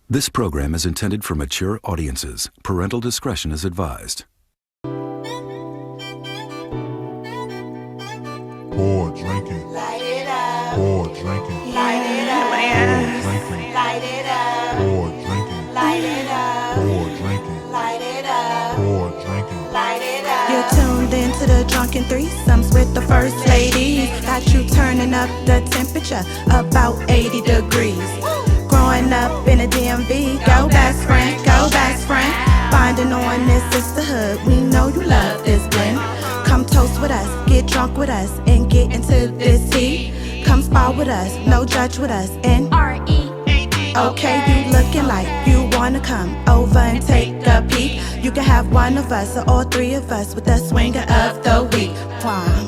This program is intended for mature audiences. Parental discretion is advised. Pour drinking. Light it up. Pour drinking. Light it up. Pour drinking. Light it up. Pour drinking. Light it up. Pour drinking. Light it up. Pour drinking. Light it up. You're tuned into the Drunken Threesomes with the first ladies. Got you turning up the temperature about 80 degrees. Growing up in a DMV, go best friend, go best friend. Bonding on this sisterhood, we know you love this blend. Come toast with us, get drunk with us, and get into this tea. Come spar with us, no judge with us, and R.E.A.D. Okay, you looking like you wanna come over and take a peek. You can have one of us or all three of us with the swinger of the week. Wow.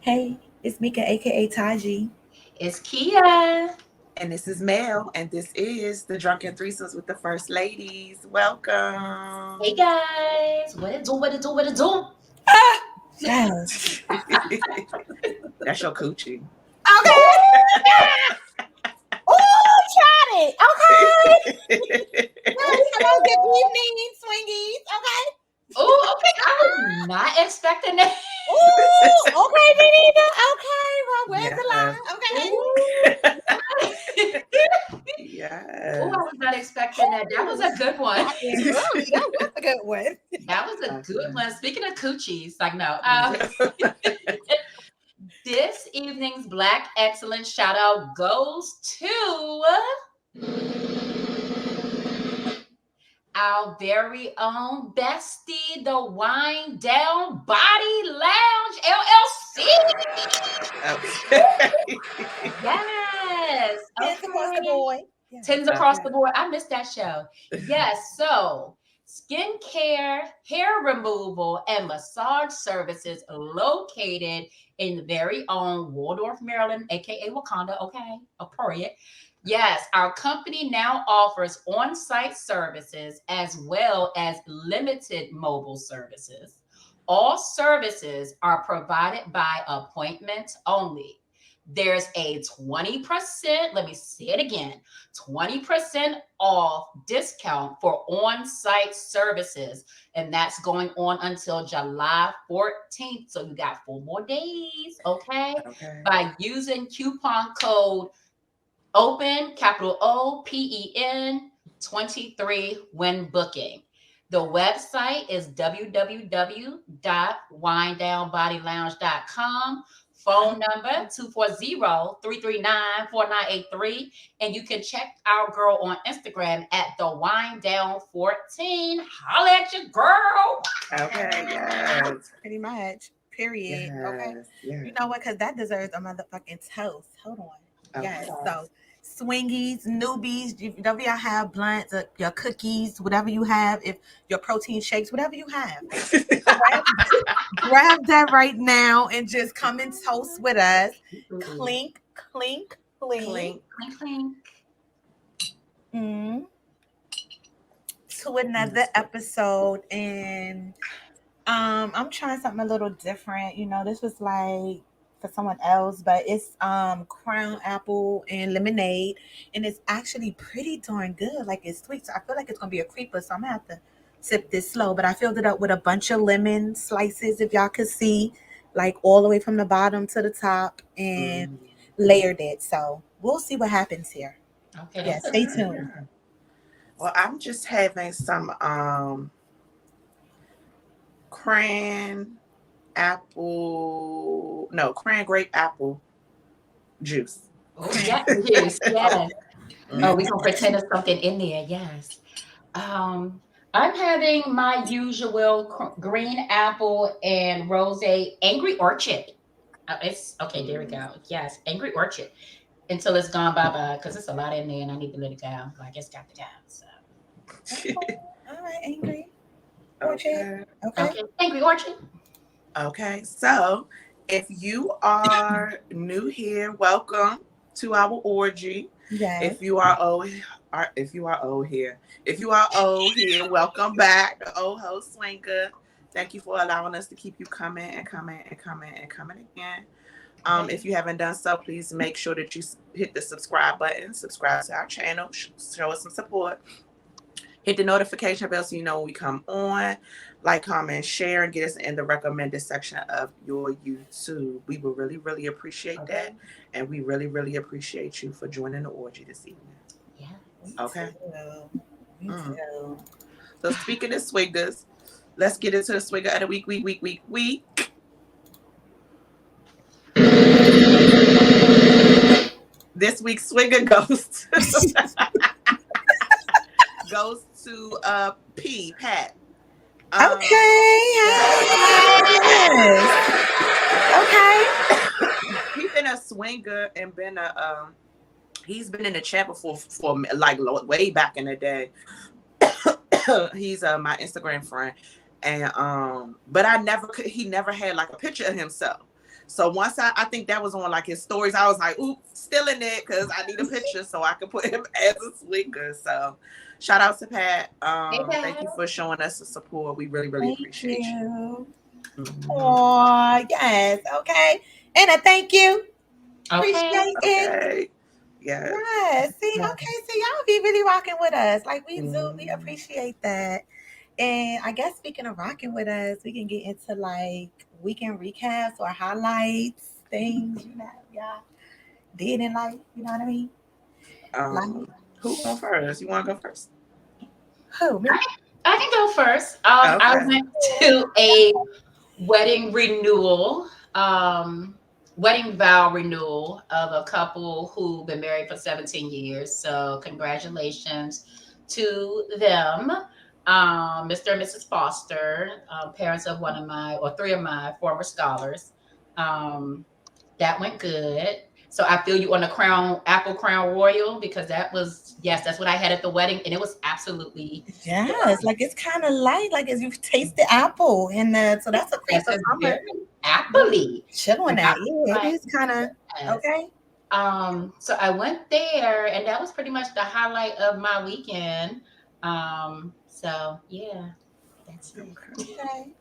Hey, it's Meika AKA Taji. It's Kia. And this is Mel, and this is the Drunken Threesomes with the First Ladies. Welcome. Hey guys. What it do, what it do, what it do? Yes. That's your coochie. Okay. Oh, tried it. Okay. Hello, good evening, swingies. Okay. Oh, okay. I was not expecting that. Ooh, okay, me neither. Okay, well, where's the line? Okay. Yes. Oh, I was not expecting that. That was a good one. That was a good one. That was a good one. Speaking of coochies, like no. This evening's Black Excellence shout out goes to our very own bestie, the Wine Down Body Lounge LLC. Okay. Yes. Tens across the board. Yeah. Tens across the board. I missed that show. Yes. So, skincare, hair removal, and massage services located in the very own Waldorf, Maryland, aka Wakanda. Okay, appropriate. Yes, our company now offers on-site services as well as limited mobile services. All services are provided by appointment only. There's a 20%, let me say it again, 20% off discount for on-site services. And that's going on until July 14th. So you got 4 more days, okay? By using coupon code OPEN, capital OPEN 23 when booking. The website is www.winedownbodylounge.com. Phone number 240-339-4983. And you can check our girl on Instagram at TheWineDown14. Holla at your girl. Okay, yes. Pretty much. Period. Yes, Okay. yes. You know what? Because that deserves a motherfucking toast. Hold on. Okay. Yes. So, swingies, newbies, whatever y'all have, blunts, your cookies, whatever you have, if your protein shakes, whatever you have, grab that right now and just come and toast with us. Clink, clink, clink. Clink. Clink, clink. To another episode, and I'm trying something a little different. You know, this was like for someone else, but it's crown apple and lemonade, and it's actually pretty darn good. Like, it's sweet, so I feel like it's gonna be a creeper, so I'm gonna have to sip this slow. But I filled it up with a bunch of lemon slices, if y'all could see, like all the way from the bottom to the top, and layered it. So we'll see what happens here. Okay. Yeah, stay tuned. Well, I'm just having some cran grape apple juice. Oh, yeah, yes, yes. Oh, we gonna pretend there's something in there. Yes. I'm having my usual green apple and rosé Angry Orchard. It's okay. There we go. Yes, Angry Orchard. Until it's gone bye because it's a lot in there and I need to let it go. Like, it's got to go. So. All right, Angry Orchard. Okay. Angry Orchard. Okay, so if you are new here, welcome to our orgy. Yes. If you are old here, welcome back, the old host swinger. Thank you for allowing us to keep you coming and coming and coming and coming again. If you haven't done so, please make sure that you hit the subscribe button, subscribe to our channel, show us some support. Hit the notification bell so you know when we come on. Like, comment, share, and get us in the recommended section of your YouTube. We will really, really appreciate that. And we really, really appreciate you for joining the orgy this evening. Yeah. Okay. Me too. So speaking of swingers, let's get into the swigger of the week. This week's swigger goes to Pat. Okay. He's been a swinger and he's been in the chat before for like way back in the day. He's my Instagram friend, and but he never had like a picture of himself. So once I think that was on like his stories, I was like, ooh, still in it because I need a picture so I can put him as a swinger. So shout out to Pat. Thank you for showing us the support. We really, really appreciate you. Oh, yes. Okay. And a thank you. Appreciate it. Okay. Yeah. Yes. See, okay. So y'all be really rocking with us. Like we do. We appreciate that. And I guess speaking of rocking with us, we can get into like weekend recaps or highlights, things, y'all did in life, you know what I mean? Who go first? You want to go first? Who, me? I can go first. I went to a wedding vow renewal of a couple who've been married for 17 years. So congratulations to them. Mr. and Mrs. Foster, parents of three of my former scholars. That went good. So I feel you on the apple crown royal, because that's what I had at the wedding, and it was absolutely like it's kind of light, like as you taste the apple, and so that's a great summer. Appley. Chill on that. Yeah, it is kind of okay. So I went there, and that was pretty much the highlight of my weekend. So yeah, that's it. Okay.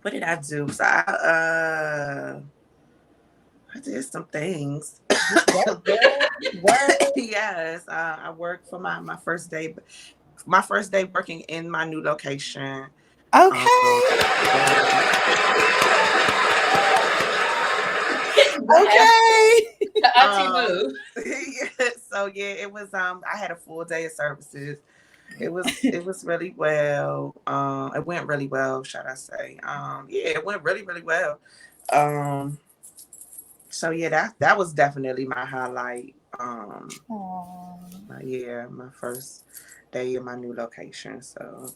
What did I do? So I did some things. Yes, I worked for my first day. My first day working in my new location. Okay. So yeah, it was. I had a full day of services. It was really well. It went really well, should I say? It went really, really well. So yeah, that was definitely my highlight. My first day in my new location. So,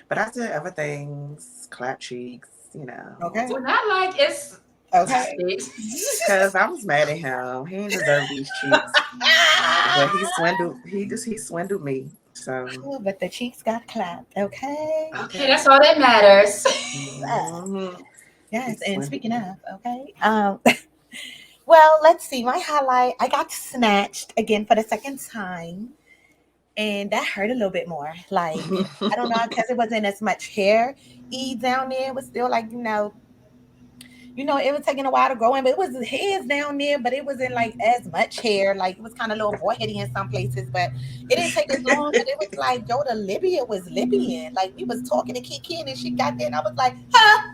but I did other things, clap cheeks, Okay. Well, not like it's okay. Because I was mad at him. He didn't deserve these cheeks. But he swindled me. So, but the cheeks got clapped. Okay, that's all that matters. Yes, and speaking of, okay, well, let's see. My highlight, I got snatched again for the second time, and that hurt a little bit more. Like I don't know, because it wasn't as much hair down there. It was still like it was taking a while to grow in, but it was hairs down there, but it wasn't like as much hair. Like it was kind of a little boy-heady in some places, but it didn't take as long. But it was like, the Libya was Libyan. Like we was talking to Kiki, and she got there, and I was like, huh?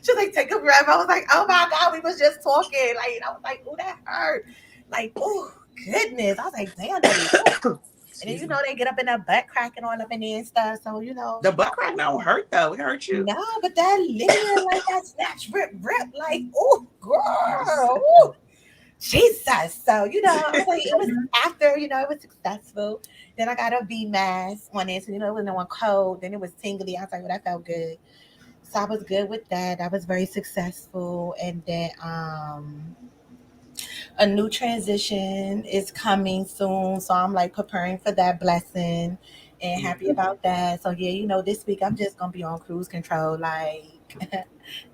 She was like, take a breath. I was like, oh my God, we was just talking. Like, and I was like, oh, that hurt. Like, oh goodness. I was like, damn. And then, they get up in the butt crack and all up in there and stuff. So, the butt crack don't hurt, though. It hurt you. No, but that Libya, like that snatch, rip, like, oh, girl. Ooh, Jesus. So, I was like, it was after, it was successful. Then I got a B mask on it. So, it wasn't no one cold. Then it was tingly. I was like, well, that felt good. So I was good with that. I was very successful. And then, a new transition is coming soon, so I'm like preparing for that blessing and happy about that. So yeah, this week I'm just gonna be on cruise control. Like I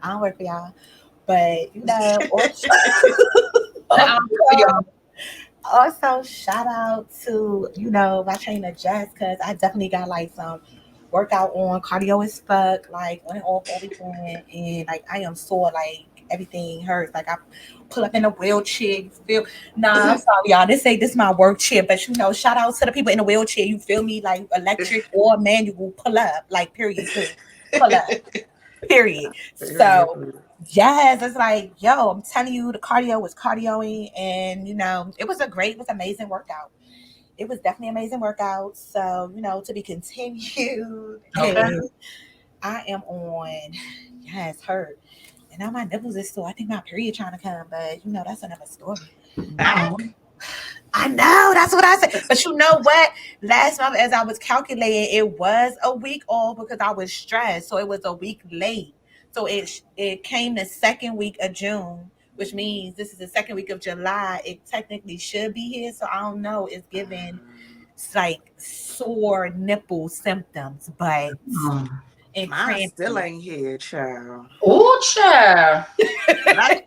don't work for y'all, but Also, shout out to, my trainer Jess, because I definitely got like some workout on, cardio as fuck, like went off all weekend, and like I am sore, like everything hurts. Like I pull up in a wheelchair, you feel nah, I'm sorry, y'all. This my work chair, but shout out to the people in the wheelchair, you feel me, like electric or manual, pull up, like period, too. Pull up. Period. So yes, it's like, yo, I'm telling you, the cardio was cardioing, and it was amazing workout. It was definitely amazing workout. So, to be continued. Okay. And I am on, yes, hurt. And now my nipples is sore. I think my period trying to come, but that's another story. I know, that's what I said. But you know what? Last month, as I was calculating, it was a week off because I was stressed. So it was a week late. So it came the second week of June, which means this is the second week of July. It technically should be here. So I don't know. It's giving like sore nipple symptoms, but and Mine cramping. still ain't here, child. Oh, child. I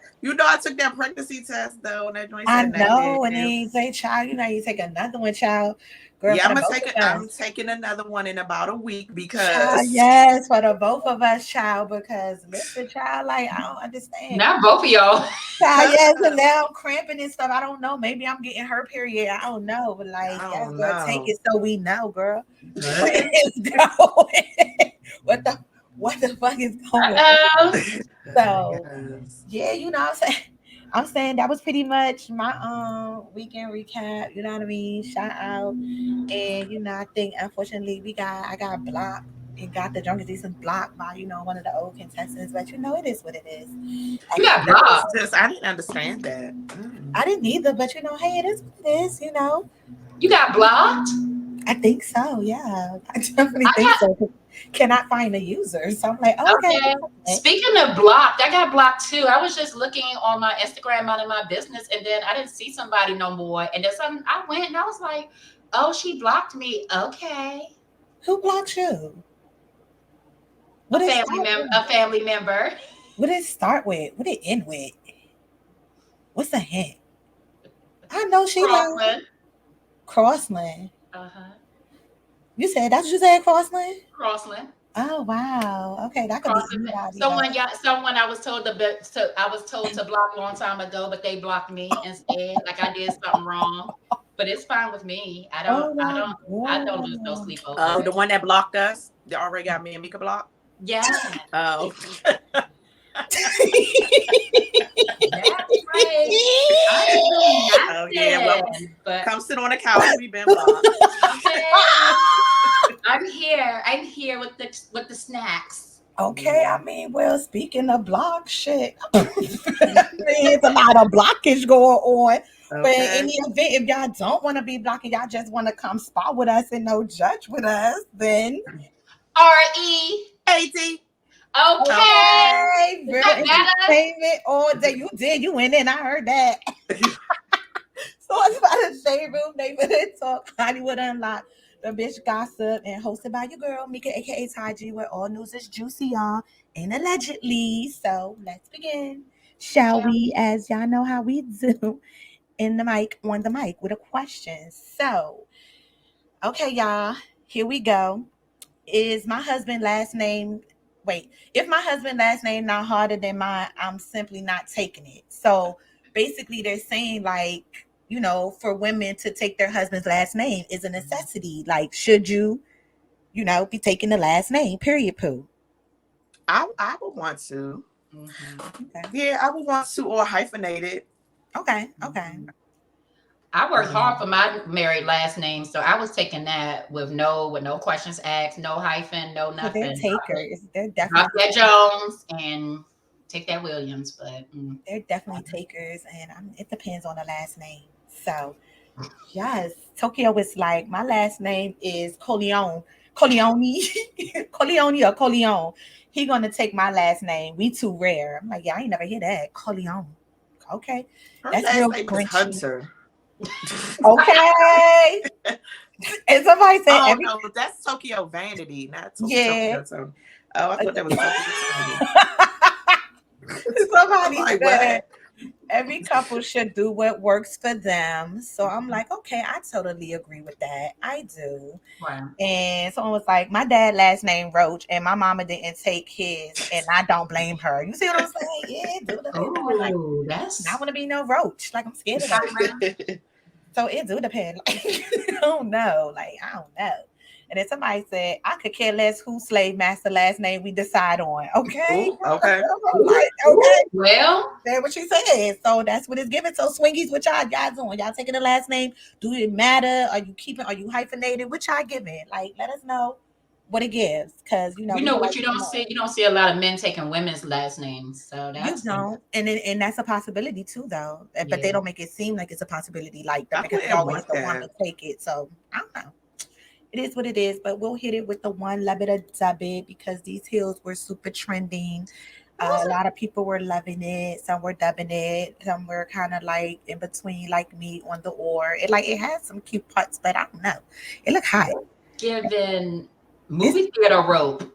took that pregnancy test though, and that joint I said know, and negative. then you say, child, you take another one, child. Girl, Yeah, for I'm taking another one in about a week because child, yes, for the both of us, child, because listen, child, like I don't understand. Not both of y'all. Child, yes, and now I'm cramping and stuff. I don't know. Maybe I'm getting her period. I don't know, but like, yes, girl, take it so we know, girl. What is going? What the fuck is going on? So yeah, I'm saying that was pretty much my weekend recap. You know what I mean? Shout out, and I think unfortunately I got blocked and got the Drunken Decent blocked by one of the old contestants. But it is what it is. You got blocked. I didn't understand that. I didn't either, but hey, it is what it is. You got blocked. I think so. Yeah, I definitely think so. Cannot find a user, so I'm like, okay. Speaking of blocked, I got blocked too. I was just looking on my Instagram, minding my business, and then I didn't see somebody no more. And then I went and I was like, "Oh, she blocked me." Okay. Who blocked you? A family member. What did it start with? What did it end with? What's the hint? I know she Crossland. Crossland. You said that's what you said, Crossland? Crossland. Oh wow. Okay, that could be anybody. Someone I was told to block a long time ago, but they blocked me instead. Like I did something wrong. But it's fine with me. I don't lose no sleep over. Oh, the one that blocked us? They already got me and Meika blocked? Yeah. Oh. That's right. Oh yeah, well, but come sit on the couch. We've been blocked. Okay. I'm here with the snacks. Okay, I mean, well, speaking of block shit, there's a lot of blockage going on. Okay. But in the event, if y'all don't want to be blocking, y'all just want to come spot with us and no judge with us, then R.E.A.D. Okay. Real entertainment all day. You went in, I heard that. So it's about the Shade Room, Neighborhood Talk, Hollywood Unlocked, the bitch gossip, and hosted by your girl, Meika AKA Taji, where all news is juicy, y'all, and allegedly. So let's begin, shall we? As y'all know how we do, on the mic with a question. So, okay, y'all, here we go. Is my husband's last name? If my husband's last name not harder than mine, I'm simply not taking it. So basically, they're saying like, for women to take their husband's last name is a necessity. Like, should you, be taking the last name? Period. Pooh. I would want to. Mm-hmm. Okay. Yeah, I would want to, or hyphenate it. Okay. I worked hard for my married last name, so I was taking that with no questions asked, no hyphen, no nothing. They're takers. They're definitely drop that Jones and take that Williams, but they're definitely takers, and it depends on the last name. So yes, Tokyo is like, my last name is Coleone or Coleone. He gonna take my last name. We too rare. I'm like, yeah, I ain't never hear that. Coleone. Okay, that's real Hunter. Okay. And somebody said, "Oh no, that's Tokyo Vanity, not Tokyo." Oh, I thought that was Tokyo Vanity. Somebody said, Every couple should do what works for them. So I'm like, okay, I totally agree with that. I do. Right. And someone was like, my dad last name Roach, and my mama didn't take his, and I don't blame her. You see what I'm saying? Yeah, do the thing. Like, Oh, I that's want to be no roach. Like I'm scared of that. So it do depend. Like, I don't know. Like I don't know. And then somebody said, I could care less who slave master last name we decide on. Okay. Ooh, okay. Like, okay. well. That's what she said. So that's what it's given. So swingies, what y'all doing? Y'all taking the last name? Do it matter? Are you hyphenated? What y'all giving? Like, let us know what it gives. Cause You we know would what like you to don't know. see? You don't see a lot of men taking women's last names. So You that's don't, and that's a possibility too, though. But they yeah. don't make it seem like it's a possibility, like that, I because it's wouldn't always want the one to that. take it. So I don't know. It is what it is, but we'll hit it with the one Lebeda Dubit because these heels were super trending. A lot of people were loving it. Some were dubbing it. Some were kind of like in between, like me on the or. It had some cute parts, but I don't know. It looked hot. Given movie theater rope.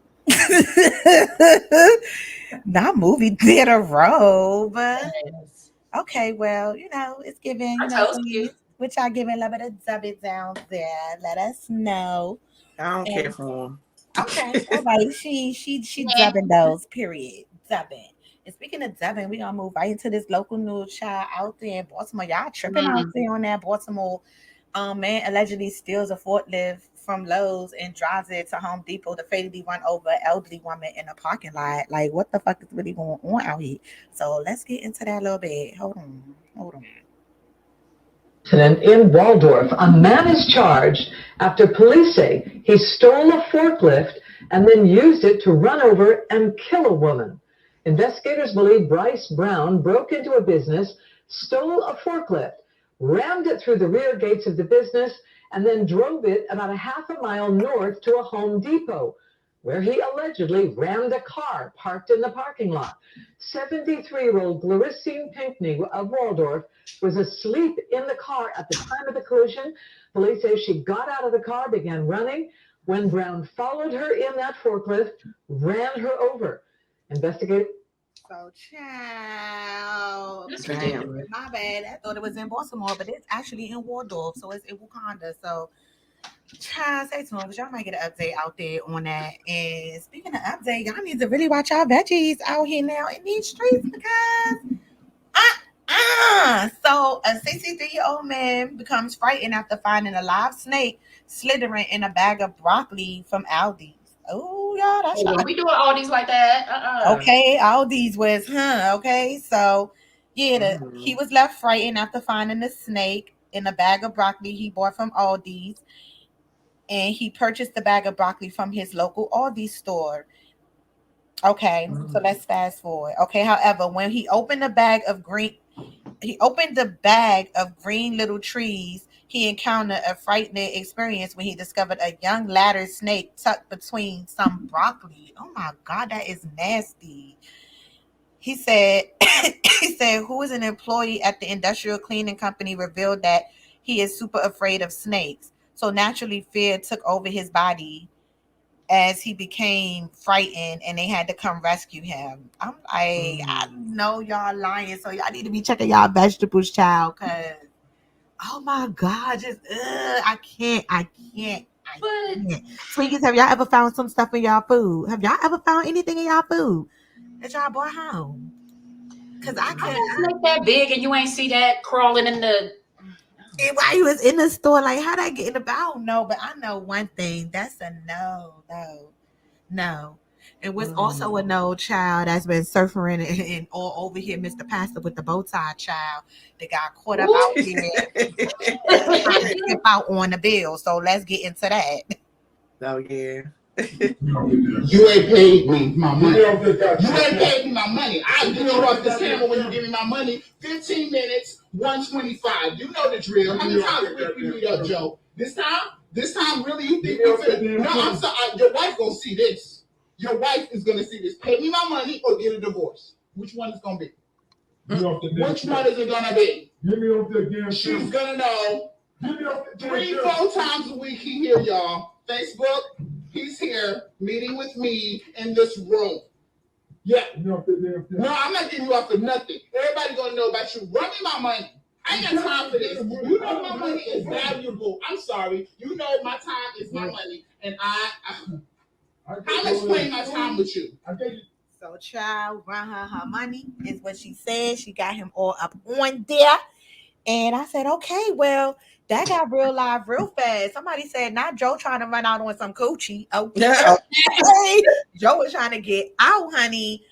Not movie theater robe. Yes. Okay, well, it's given, Her toes cute. which I giving Lebeda Dubit down there. Let us know. I don't care And for him. okay, all right. She Yeah. dubbing those. Period. Dubbing. And speaking of dubbing, we gonna move right into this local news child out there in Baltimore. Y'all tripping out there on that Baltimore. Man allegedly steals a forklift from Lowe's and drives it to Home Depot to fatally run over an elderly woman in a parking lot. Like, what the fuck is really going on out here? So let's get into that a little bit. Hold on. Incident in Waldorf, a man is charged after police say he stole a forklift and then used it to run over and kill a woman. Investigators believe Bryce Brown broke into a business, stole a forklift, rammed it through the rear gates of the business, and then drove it about a half a mile north to a Home Depot, where he allegedly rammed a car parked in the parking lot. 73-year-old Clarissine Pinkney of Waldorf was asleep in the car at the time of the collision. Police say she got out of the car, began running, when Brown followed her in that forklift, ran her over. Investigators. So, child. That's ridiculous. My bad. I thought it was in Baltimore, but it's actually in Waldorf, so it's in Wakanda. So, child, stay tuned, because y'all might get an update out there on that. And speaking of update, y'all need to really watch our veggies out here now in these streets because so a 63-year-old man becomes frightened after finding a live snake slithering in a bag of broccoli from Aldi's. Oh, y'all, that's Don't be doing all these like that. okay. Aldi's was, okay. So, yeah, he was left frightened after finding the snake in a bag of broccoli he bought from Aldi's, and he purchased the bag of broccoli from his local Aldi store. Okay, so let's fast forward. Okay, however, when he opened the bag of green little trees, he encountered a frightening experience when he discovered a young ladder snake tucked between some broccoli. Oh my God, that is nasty. He said, who is an employee at the industrial cleaning company, revealed that he is super afraid of snakes. So naturally, fear took over his body as he became frightened, and they had to come rescue him. I'm like, I know y'all lying, so y'all need to be checking y'all vegetables, child, because oh my God, just I can't. Sweeties, have y'all ever found some stuff in y'all food? Have y'all ever found anything in y'all food that y'all brought home? Because I couldn't. Snake that big and you ain't see that crawling in the. And while you was in the store, like, how'd I get in the I don't know, but I know one thing. That's a no. It was also a no, child, that's been surfing and all over here, Mr. Pastor with the bow tie, child, that got caught up out here trying to skip out on the bill. So let's get into that. Oh, yeah. You ain't paid me my money. You ain't paid me my money. I do off this camera when you give me my money. 15 minutes, 125. You know the drill. How many times we meet up, Joe? This time, really, you think we finna? No, I'm sorry. Your wife gonna see this. Your wife is gonna see this. Pay me my money or get a divorce. Which one is gonna be? Which one is it gonna be? Give me off the damn. She's gonna know. 3-4 times a week he here, y'all. Facebook. He's here meeting with me in this room. Yeah. No, I'm not getting you off for nothing. Everybody gonna know about you. Run me my money. I ain't got time for this. You know my money is valuable. I'm sorry. You know my time is my money, and I'm explaining my time with you. So, child, run her money is what she said. She got him all up on there. And I said, okay, well, that got real live real fast. Somebody said, not Joe trying to run out on some coochie. Okay. Joe was trying to get out, honey.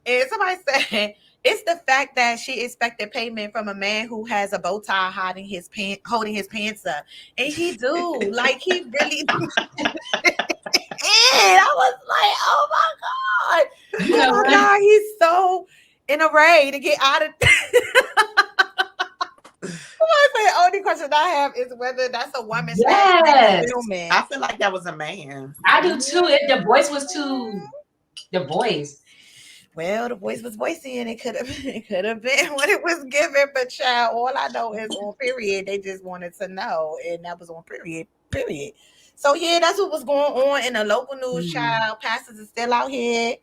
And somebody said, it's the fact that she expected payment from a man who has a bow tie holding his pants up. And he do. Like, he really and I was like, oh my God. You know Oh my what? God, he's so in a ray to get out of I say only question I have is whether that's a woman Yes. filming. I feel like that was a man. I do too. If the voice was too the voice. Well, the voice was voicey and it could have been what it was given, but child, all I know is on period. They just wanted to know, and that was on period. So yeah, that's what was going on in the local news, child. Pastors are still out here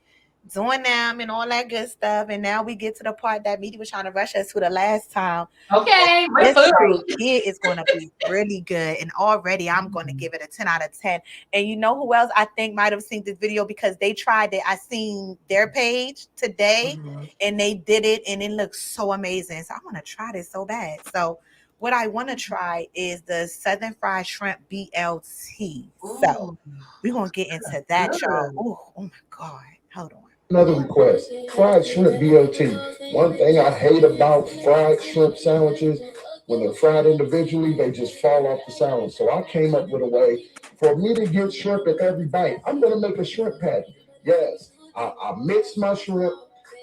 doing them and all that good stuff. And now we get to the part that media was trying to rush us to the last time. Okay, this food. right here is going to be really good. And already I'm going to give it a 10 out of 10. And you know who else I think might have seen this video because they tried it. I seen their page today and they did it and it looks so amazing. So I want to try this so bad. So what I want to try is the Southern Fried Shrimp BLT. So we're going to get into that, y'all. Oh my God. Hold on. Another request, fried shrimp BLT. One thing I hate about fried shrimp sandwiches, when they're fried individually, they just fall off the sandwich. So I came up with a way for me to get shrimp at every bite. I'm going to make a shrimp patty. Yes, I mixed my shrimp,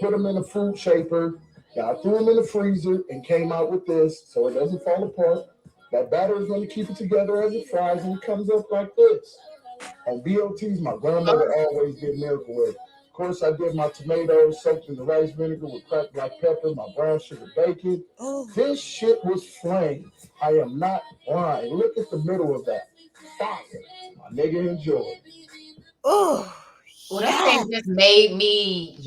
put them in a food shaper, then I threw them in the freezer and came out with this so it doesn't fall apart. That batter is going to keep it together as it fries and it comes up like this. On BLTs, my grandmother always did Miracle Whip. Of course, I did my tomatoes soaked in the rice vinegar with cracked black pepper, my brown sugar bacon. This shit was flame. I am not lying. Look at the middle of that. Fire. My nigga enjoy. Oh, well, that thing just made me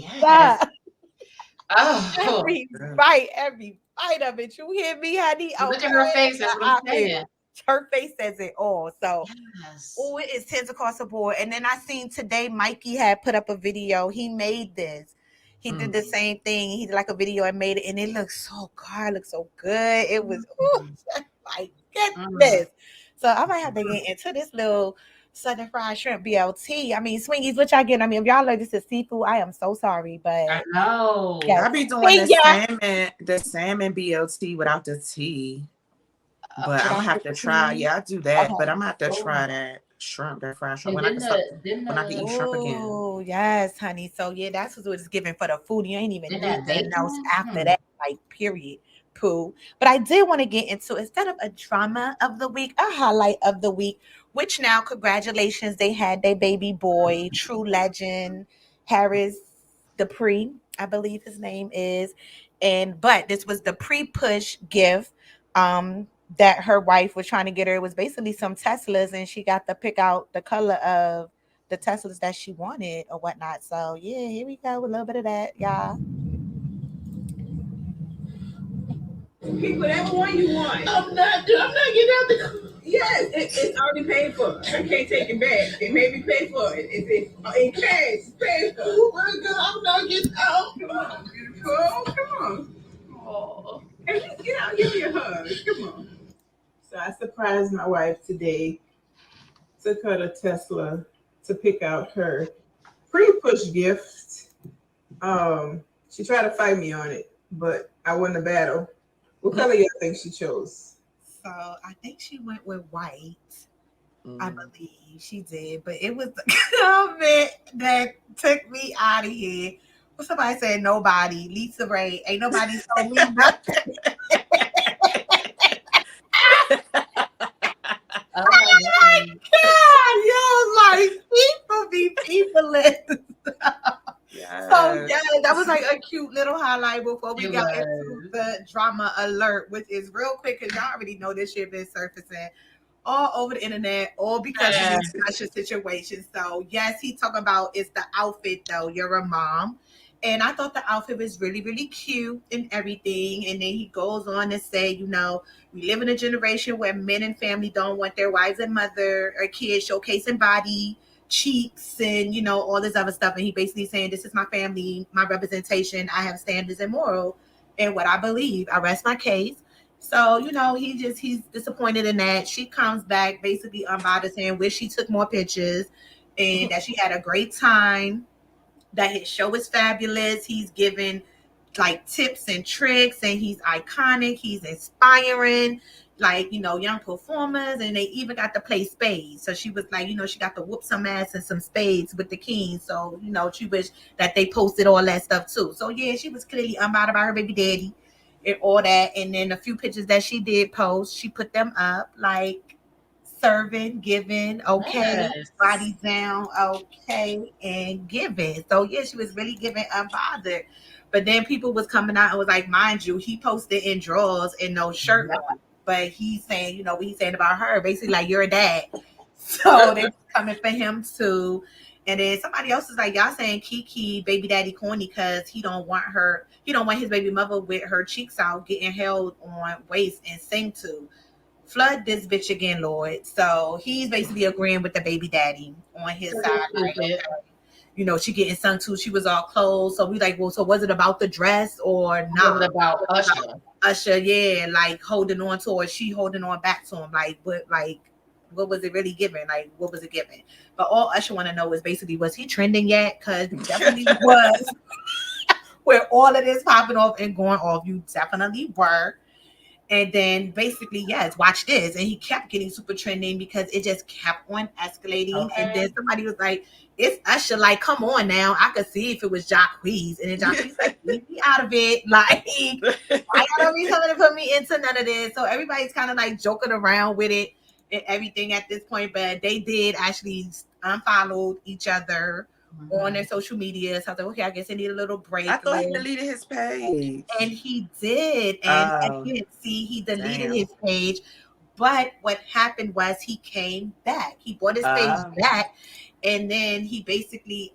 every bite of it. You hear me, honey? Look at her face. That's what I'm saying. Her face says it all. So, it is 10 across the board. And then I seen today, Mikey had put up a video. He made this. He did the same thing. He did like a video and made it, and it looks so good. It looks so good. It was like goodness. So I might have to get into this little Southern Fried Shrimp BLT. I mean, Swingies, what y'all getting? I mean, if y'all like this is seafood, I am so sorry, but I know. I be doing the salmon BLT without the tea. But I'm gonna have to try. Yeah, I do that. But I'm gonna have to try that shrimp, that fried shrimp. When I can eat shrimp again. Oh yes, honey. So yeah, that's what it's giving for the food. You ain't even need nothing else after that. Like period. Poo. But I did want to get into instead of a drama of the week, a highlight of the week. Which now, congratulations, they had their baby boy, true legend, Harris Dupree, I believe his name is. But this was the pre-push gift. That her wife was trying to get her. It was basically some Teslas, and she got to pick out the color of the Teslas that she wanted or whatnot. So yeah, here we go with a little bit of that, y'all. Pick whatever one you want. I'm not getting out the. Yes, it's already paid for. I can't take it back. It may be paid for. It's in cash. Paid for. Oh my God, I'm not getting out. Come on, beautiful. Come on. Oh, hey, get out. Give me a hug. Come on. So I surprised my wife today. Took her to Tesla to pick out her pre-push gift. She tried to fight me on it, but I won the battle. What color you think she chose? So I think she went with white. I believe she did, but it was the comment that took me out of here. Well, somebody said nobody. Lisa Ray, ain't nobody told me nothing. Oh my God, yo, like people be peopling. So yeah, that was like a cute little highlight before we got into the drama alert, which is real quick because y'all already know this shit been surfacing all over the internet, all because of this special situation. So yes, he talking about it's the outfit though. You're a mom. And I thought the outfit was really, really cute and everything. And then he goes on to say, you know, we live in a generation where men and family don't want their wives and mother or kids showcasing body, cheeks, and, you know, all this other stuff. And he basically saying, this is my family, my representation. I have standards and moral and what I believe. I rest my case. So, you know, he's disappointed in that. She comes back basically unbothered saying, wish she took more pictures and that she had a great time, that his show is fabulous. He's giving like tips and tricks, and he's iconic. He's inspiring, like, you know, young performers, and they even got to play spades. So she was like, you know, she got to whoop some ass and some spades with the king. So, you know, she wished that they posted all that stuff too. So yeah, she was clearly unbothered by her baby daddy and all that. And then a few pictures that she did post, she put them up like serving, giving, okay, Yes. body down, okay, and giving. So yeah, she was really giving unbothered. But then people was coming out and was like, mind you, he posted in drawers and no shirt on. But he's saying, you know, what he's saying about her, basically like, you're a dad. So they was coming for him too. And then somebody else is like, y'all saying Kiki baby daddy corny because he don't want his baby mother with her cheeks out getting held on waist and sing to. Flood this bitch again, Lord. So he's basically agreeing with the baby daddy on his side. Like, okay, you know, she getting sung to. She was all clothes. So we like, well, so was it about the dress or not? Was it about Usher? Usher, yeah, like holding on to her. She holding on back to him. Like, what was it really giving? Like, what was it giving? But all Usher want to know is basically, was he trending yet? Because definitely was. Where all of this popping off and going off, you definitely were. And then basically, yes, watch this. And he kept getting super trending because it just kept on escalating. Okay. And then somebody was like, it's Usher, like, come on now. I could see if it was Jacquees. And then Jacquees like, leave me out of it. Like, why y'all don't be coming to put me into none of this? So everybody's kind of like joking around with it and everything at this point. But they did actually unfollow each other on their social media. So I was like, okay, I guess I need a little break. I thought he deleted his page. And he did. And again, see, he deleted his page. But what happened was he came back. He brought his page back. And then he basically,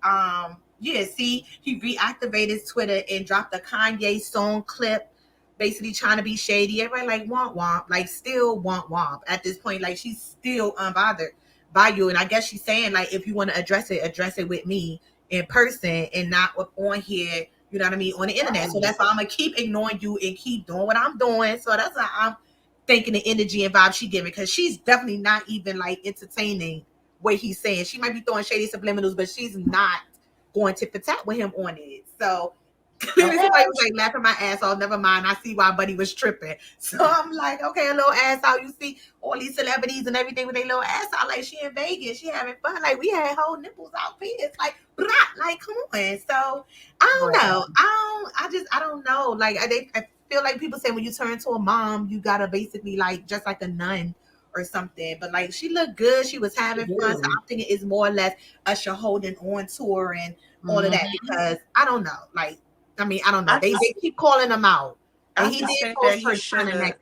he reactivated Twitter and dropped a Kanye song clip, basically trying to be shady. Everybody like, womp womp, like still womp womp at this point. Like, she's still unbothered by you. And I guess she's saying, like, if you want to address it with me in person and not on here, you know what I mean, on the internet. So that's why I'm gonna keep ignoring you and keep doing what I'm doing. So that's why I'm thinking the energy and vibe she giving, because she's definitely not even like entertaining what he's saying. She might be throwing shady subliminals, but she's not going tit for tat with him on it. So clearly somebody was like laughing my ass off. Never mind. I see why Buddy was tripping. So I'm like, okay, a little ass out. You see all these celebrities and everything with their little ass out. Like, she in Vegas. She having fun. Like, we had whole nipples out here. It's like, blah, like, come on. So I don't know. I don't know. Like, I feel like people say when you turn to a mom, you gotta basically like just like a nun or something. But like, she looked good. She was having fun. So I'm thinking it's more or less Usher holding on to her and all of that, because I don't know. Like, I mean, I don't know. They keep calling him out. And he did post her trying to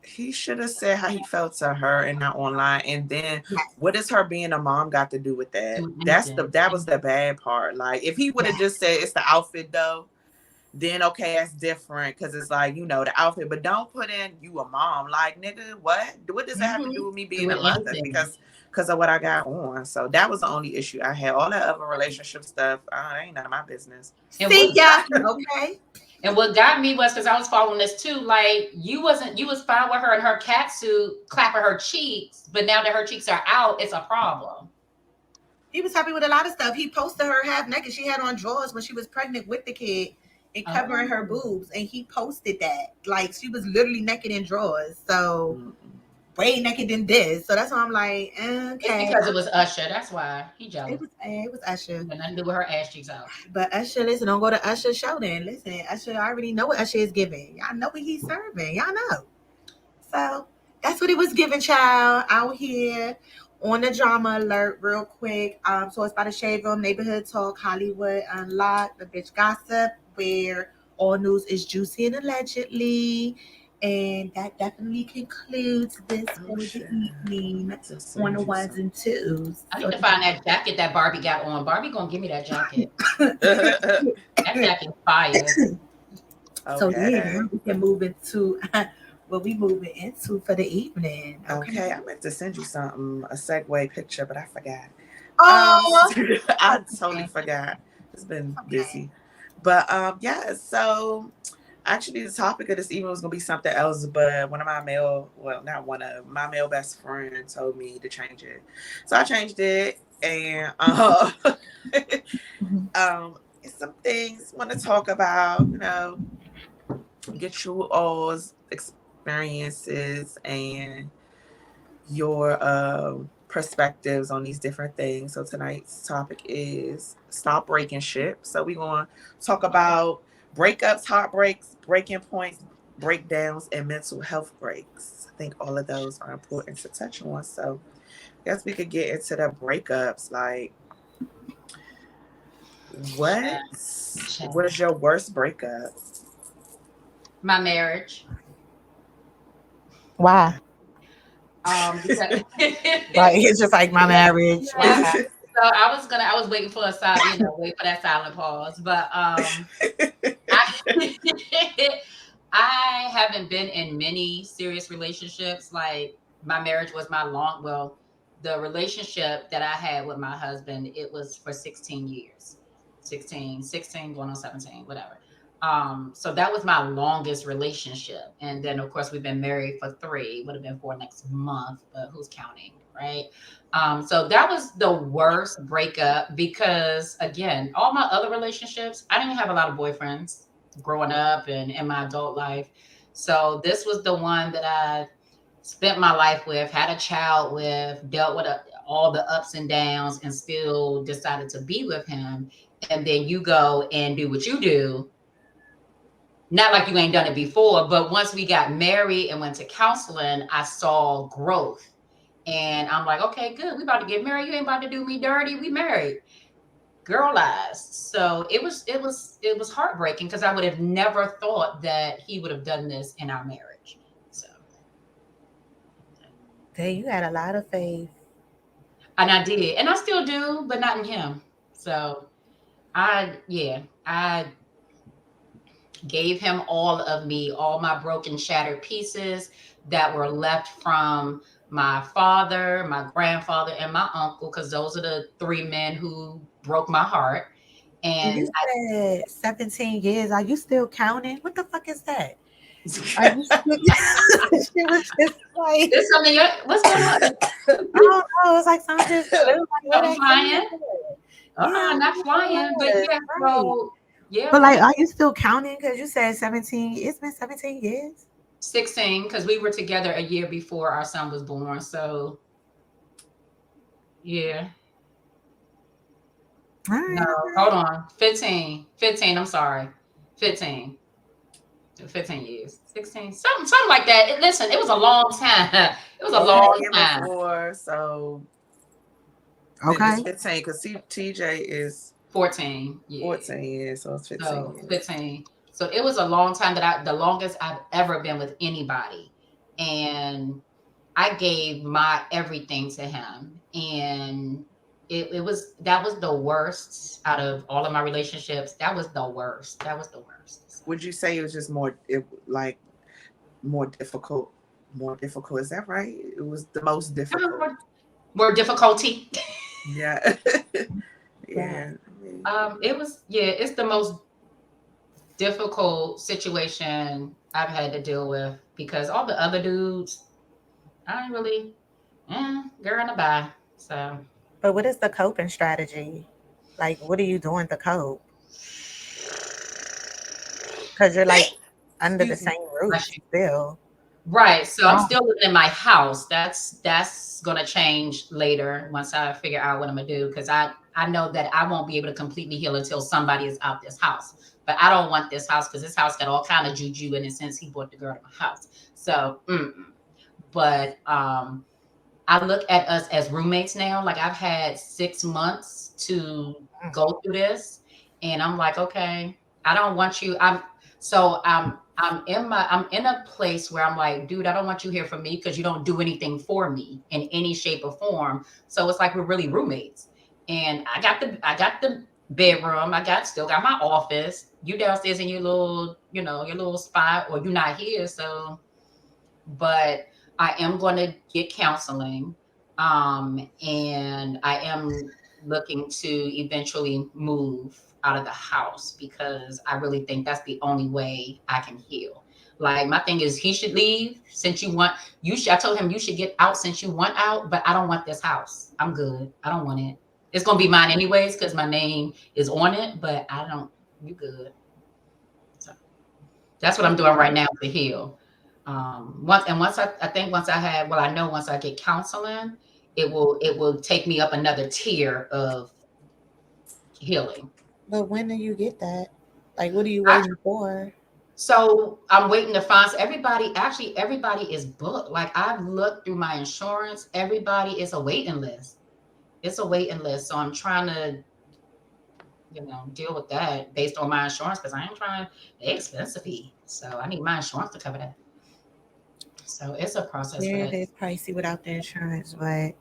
he should have said how he felt to her and not online. And then what does her being a mom got to do with that? That was the bad part. Like, if he would have just said it's the outfit though, then okay, that's different, because it's like, you know, the outfit. But don't put in you a mom. Like, nigga, what does that have to do with me being a mother? Because of what I got on. So that was the only issue I had. All that other relationship stuff, ain't none of my business. Okay. And what got me was, because I was following this too, like, you was fine with her in her cat suit clapping her cheeks, but now that her cheeks are out, it's a problem. He was happy with a lot of stuff. He posted her half naked. She had on drawers when she was pregnant with the kid and covering her boobs, and he posted that. Like, she was literally naked in drawers. So way naked than this. So that's why I'm like, okay. It's because it was Usher. That's why he jealous. It was Usher. But nothing to do with her ass cheeks out. But Usher, listen, don't go to Usher's show then. Listen, Usher, I already know what Usher is giving. Y'all know what he's serving. Y'all know. So that's what it was giving, child, out here on the drama alert real quick. So it's by the Shade Room, Neighborhood Talk, Hollywood Unlocked, the bitch gossip, where all news is juicy and allegedly. And that definitely concludes this for the evening on the ones and twos. I need to find that jacket that Barbie got on. Barbie gonna give me that jacket. That jacket fire. So yeah, Okay. now we can move into what we moving into for the evening. Okay, I meant to send you something, a segue picture, but I forgot. Oh, I totally forgot. It's been busy. But yeah, so actually the topic of this evening was gonna be something else, but one of my male, well, not one of my male best friend told me to change it. So I changed it and some things want to talk about, get you all's experiences and your perspectives on these different things. So tonight's topic is stop breaking shit. So we're going to talk about breakups, heartbreaks, breaking points, breakdowns, and mental health breaks. I think all of those are important to touch on. So I guess we could get into the breakups. Like, what was your worst breakup? My marriage. Why? Because Right, it's just like my marriage. Yeah. So I was waiting for wait for that silent pause. But I haven't been in many serious relationships. Like my marriage was the relationship that I had with my husband, it was for 16 years. 16 going on 17, whatever. So that was my longest relationship. And then of course we've been married for 3, would have been 4 next month, but who's counting, right? So that was the worst breakup because again, all my other relationships, I didn't have a lot of boyfriends growing up and in my adult life. So this was the one that I spent my life with, had a child with, dealt with all the ups and downs, and still decided to be with him. And then you go and do what you do. Not like you ain't done it before, but once we got married and went to counseling, I saw growth. And I'm like, okay, good. We about to get married. You ain't about to do me dirty. We married. Girl eyes. So it was heartbreaking because I would have never thought that he would have done this in our marriage. So Hey, you had a lot of faith. And I did. And I still do, but not in him. So I gave him all of me, all my broken, shattered pieces that were left from my father, my grandfather, and my uncle, because those are the 3 men who broke my heart. And you said 17 years. Are you still counting? What the fuck is that? Are you still she was just like there's something what's going on? I don't know. It was like something just I'm flying. Not flying, but yeah, so yeah. But like, are you still counting? Because you said 17. It's been 17 years. 16, because we were together a year before our son was born. So yeah. No, hold on. 15. I'm sorry. 15 years. 16. Something like that. Listen, it was a long time. It was a long time. Before, so okay. 15, because TJ is 14. Yeah. 14 years, so it's 15. So 15. So it was a long time the longest I've ever been with anybody. And I gave my everything to him. And that was the worst out of all of my relationships. That was the worst. Would you say it was just more difficult? More difficult, is that right? It was the most difficult. More difficulty. Yeah. Yeah. It's the most difficult situation I've had to deal with because all the other dudes, I ain't really, girl in the bye. So, but what is the coping strategy? Like, what are you doing to cope? Because you're like under the same roof still. Right. So I'm still living in my house. That's gonna change later once I figure out what I'm gonna do because I know that I won't be able to completely heal until somebody is out this house. But I don't want this house because this house got all kind of juju in it since he brought the girl to my house. So, but I look at us as roommates now. Like I've had 6 months to go through this, and I'm like, okay, I don't want you. I'm in a place where I'm like, dude, I don't want you here for me because you don't do anything for me in any shape or form. So it's like we're really roommates. And I got the bedroom. Still got my office. You downstairs in your little, your little spot, or you're not here. So, but I am going to get counseling. And I am looking to eventually move out of the house because I really think that's the only way I can heal. Like my thing is he should leave since I told him you should get out since you want out, but I don't want this house. I'm good. I don't want it. It's gonna be mine anyways because my name is on it, but I don't you good. So that's what I'm doing right now to heal. I think once I have well, I know once I get counseling, it will take me up another tier of healing. But when do you get that? Like, what are you I, waiting for? so I'm waiting to find everybody is booked. Like I've looked through my insurance, everybody is a waiting list. It's a waiting list. So I'm trying to, deal with that based on my insurance because I ain't trying they expensive. So I need my insurance to cover that. So it's a process for Yeah, it that. is pricey without the insurance, but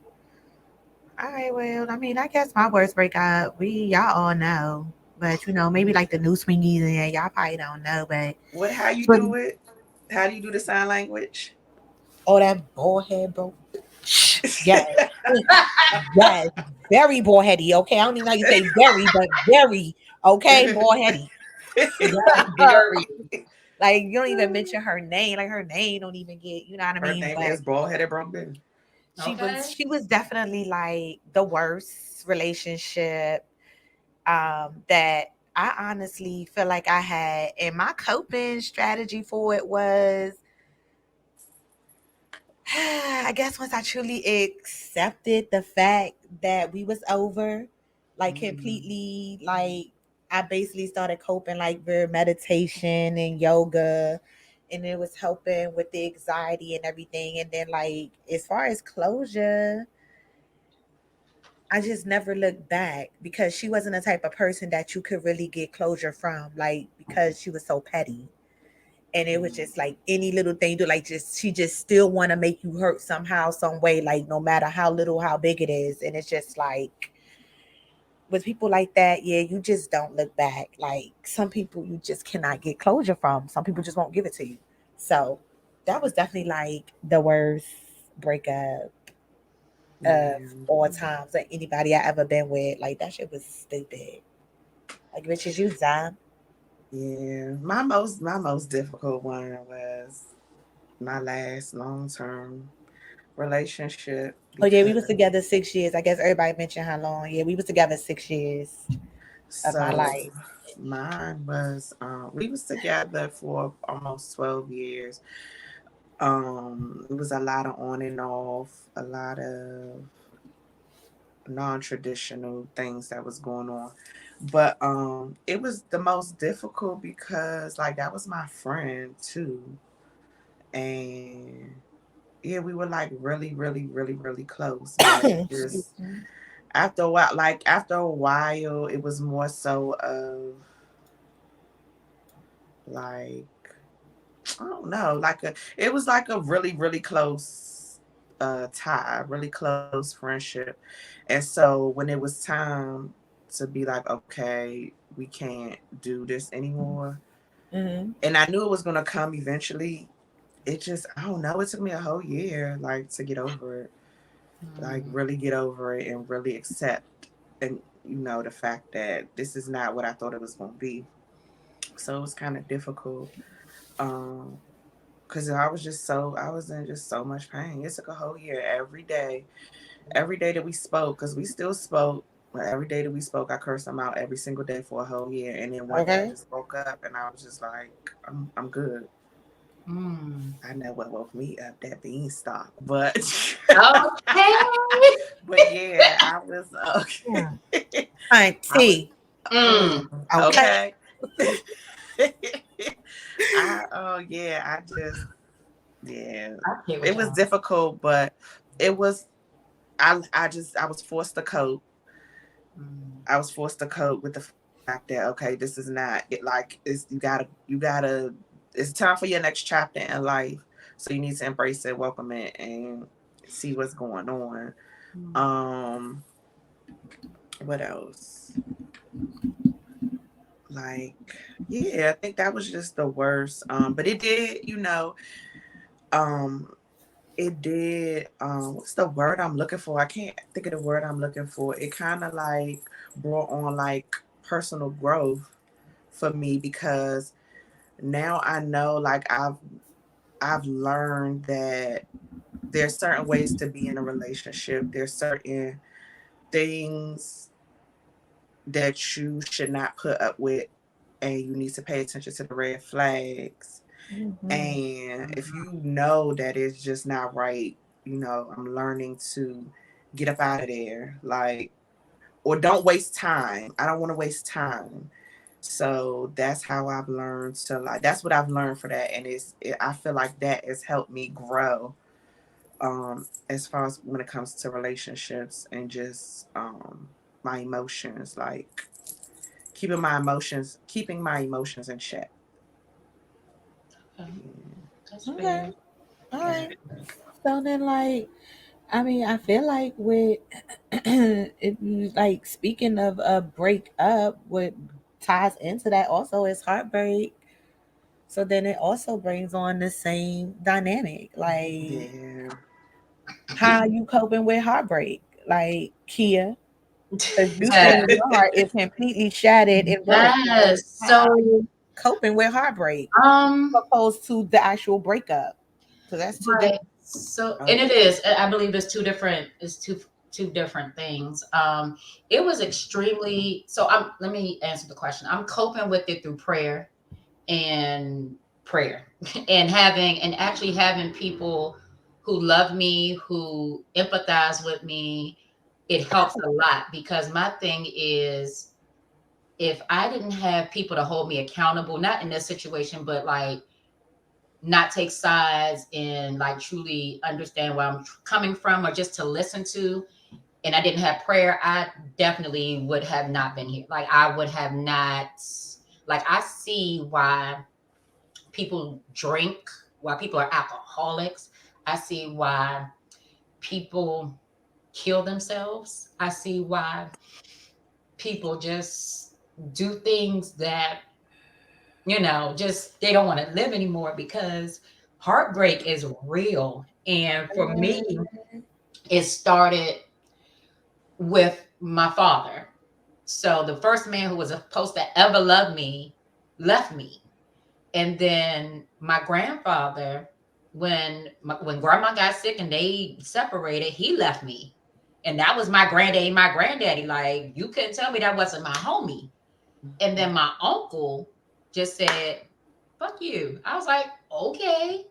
all right, well, I mean, I guess my worst breakup, y'all all know. But maybe like the new swingies and y'all probably don't know, but How you but do it? How do you do the sign language? oh, that bald head, bro. Yes. Yes. Very bald heady, okay? I don't even know how you say very, but very, okay? Bald heady. Yes. Very. Like you don't even mention her name. Like her name don't even get, you know what I Her mean? name But is Bald Headed Drunken. Okay. she was definitely like the worst relationship that I honestly feel like I had. And my coping strategy for it was I guess once I truly accepted the fact that we was over, like completely, like I basically started coping like with meditation and yoga, and it was helping with the anxiety and everything. And then like as far as closure, I just never looked back because she wasn't the type of person that you could really get closure from, like because she was so petty. And it was just like any little thing you do, like just she just still want to make you hurt somehow, some way, like no matter how little, how big it is. And it's just like with people like that, yeah, you just don't look back. Like some people you just cannot get closure from. Some people just won't give it to you. So that was definitely like the worst breakup of Yeah. all times. Like anybody I ever been with, like that shit was stupid. Like bitches, you dumb. Yeah. My most difficult one was my last long-term relationship Oh yeah, we because was together 6 years. I guess everybody mentioned how long. Yeah, we was together 6 years of my so life. mine was we was together for almost 12 years. It was a lot of on and off, a lot of non-traditional things that was going on. But it was the most difficult because like that was my friend too. And yeah, we were like really, really, really, really close. But it Excuse just me. after a while, it was more so of like I don't know, it was like a really, really close tie, really close friendship. And so when it was time to be like, okay, we can't do this anymore. Mm-hmm. And I knew it was gonna come eventually. It just I don't know, it took me a whole year like to get over it. Like really get over it and really accept and the fact that this is not what I thought it was gonna be. So it was kind of difficult. Um because I was in just so much pain. It took a whole year every day that we spoke, because we still spoke. But every day that we spoke, I cursed him out every single day for a whole year. And then one day I Okay. just woke up and I was just like, I'm good. Mm. I know what woke me up, that beanstalk. But Okay. but yeah, I was Yeah. okay. I was Auntie. Mm. Okay. okay. Oh yeah, yeah. I get what It was y'all. difficult, but it was I was forced to cope. Mm. I was forced to cope with the fact that okay, this is not it. Like it's you gotta it's time for your next chapter in life. So you need to embrace it, welcome it, and see what's going on. What else? Like, yeah, I think that was just the worst. But it did, um, it did. What's the word I'm looking for? I can't think of the word I'm looking for. It kind of like brought on like personal growth for me because now I know like I've learned that there's certain ways to be in a relationship. There's certain things that you should not put up with, and you need to pay attention to the red flags. And if you know that it's just not right, I'm learning to get up out of there. Like, or don't waste time. I don't want to waste time. So that's how I've learned to like. That's what I've learned for that, and I feel like that has helped me grow. As far as when it comes to relationships and just my emotions, like keeping my emotions in check. That's Okay. fair. All right. So then, like, I mean, I feel like with it, like speaking of a breakup, what ties into that also is heartbreak. So then it also brings on the same dynamic, like Yeah. how you coping with heartbreak, like Kia, because you Yes. saying your heart is completely shattered and broke. So Yes. how are So, you coping with heartbreak um, opposed to the actual breakup? Because that's two right. different. So, and it Okay. is. I believe it's two different things. It was extremely. So, Let me answer the question. I'm coping with it through and prayer, and actually having people who love me, who empathize with me. It helps a lot because my thing is, if I didn't have people to hold me accountable, not in this situation, but like not take sides and like truly understand where I'm coming from or just to listen to, and I didn't have prayer, I definitely would have not been here. Like I would have not, like I see why people drink, why people are alcoholics. I see why people kill themselves. I see why people just do things that just they don't want to live anymore because heartbreak is real. And for me, it started with my father. So the first man who was supposed to ever love me left me. And then my grandfather, when grandma got sick and they separated, he left me. And that was my granddaddy. Like you couldn't tell me that wasn't my homie. And then my uncle just said, fuck you. I was like, okay.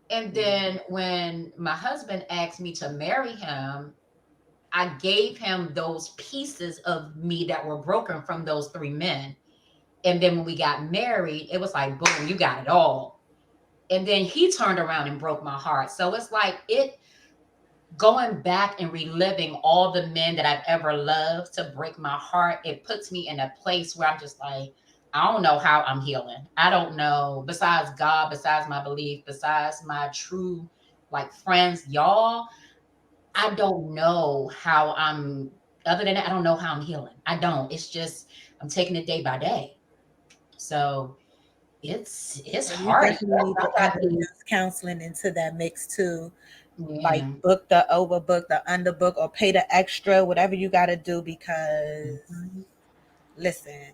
And then when my husband asked me to marry him, I gave him those pieces of me that were broken from those three men. And then when we got married, it was like, boom, you got it all. And then he turned around and broke my heart. So it's like going back and reliving all the men that I've ever loved to break my heart, it puts me in a place where I'm just like, I don't know how I'm healing. I don't know, besides God, besides my belief, besides my true like friends, y'all, I don't know how other than that, I don't know how I'm healing. I don't. It's just I'm taking it day by day. So it's So you hard. definitely need I to got introduce counseling into that mix too. Like yeah. book the overbook, the underbook, or pay the extra, whatever you got to do. Because listen,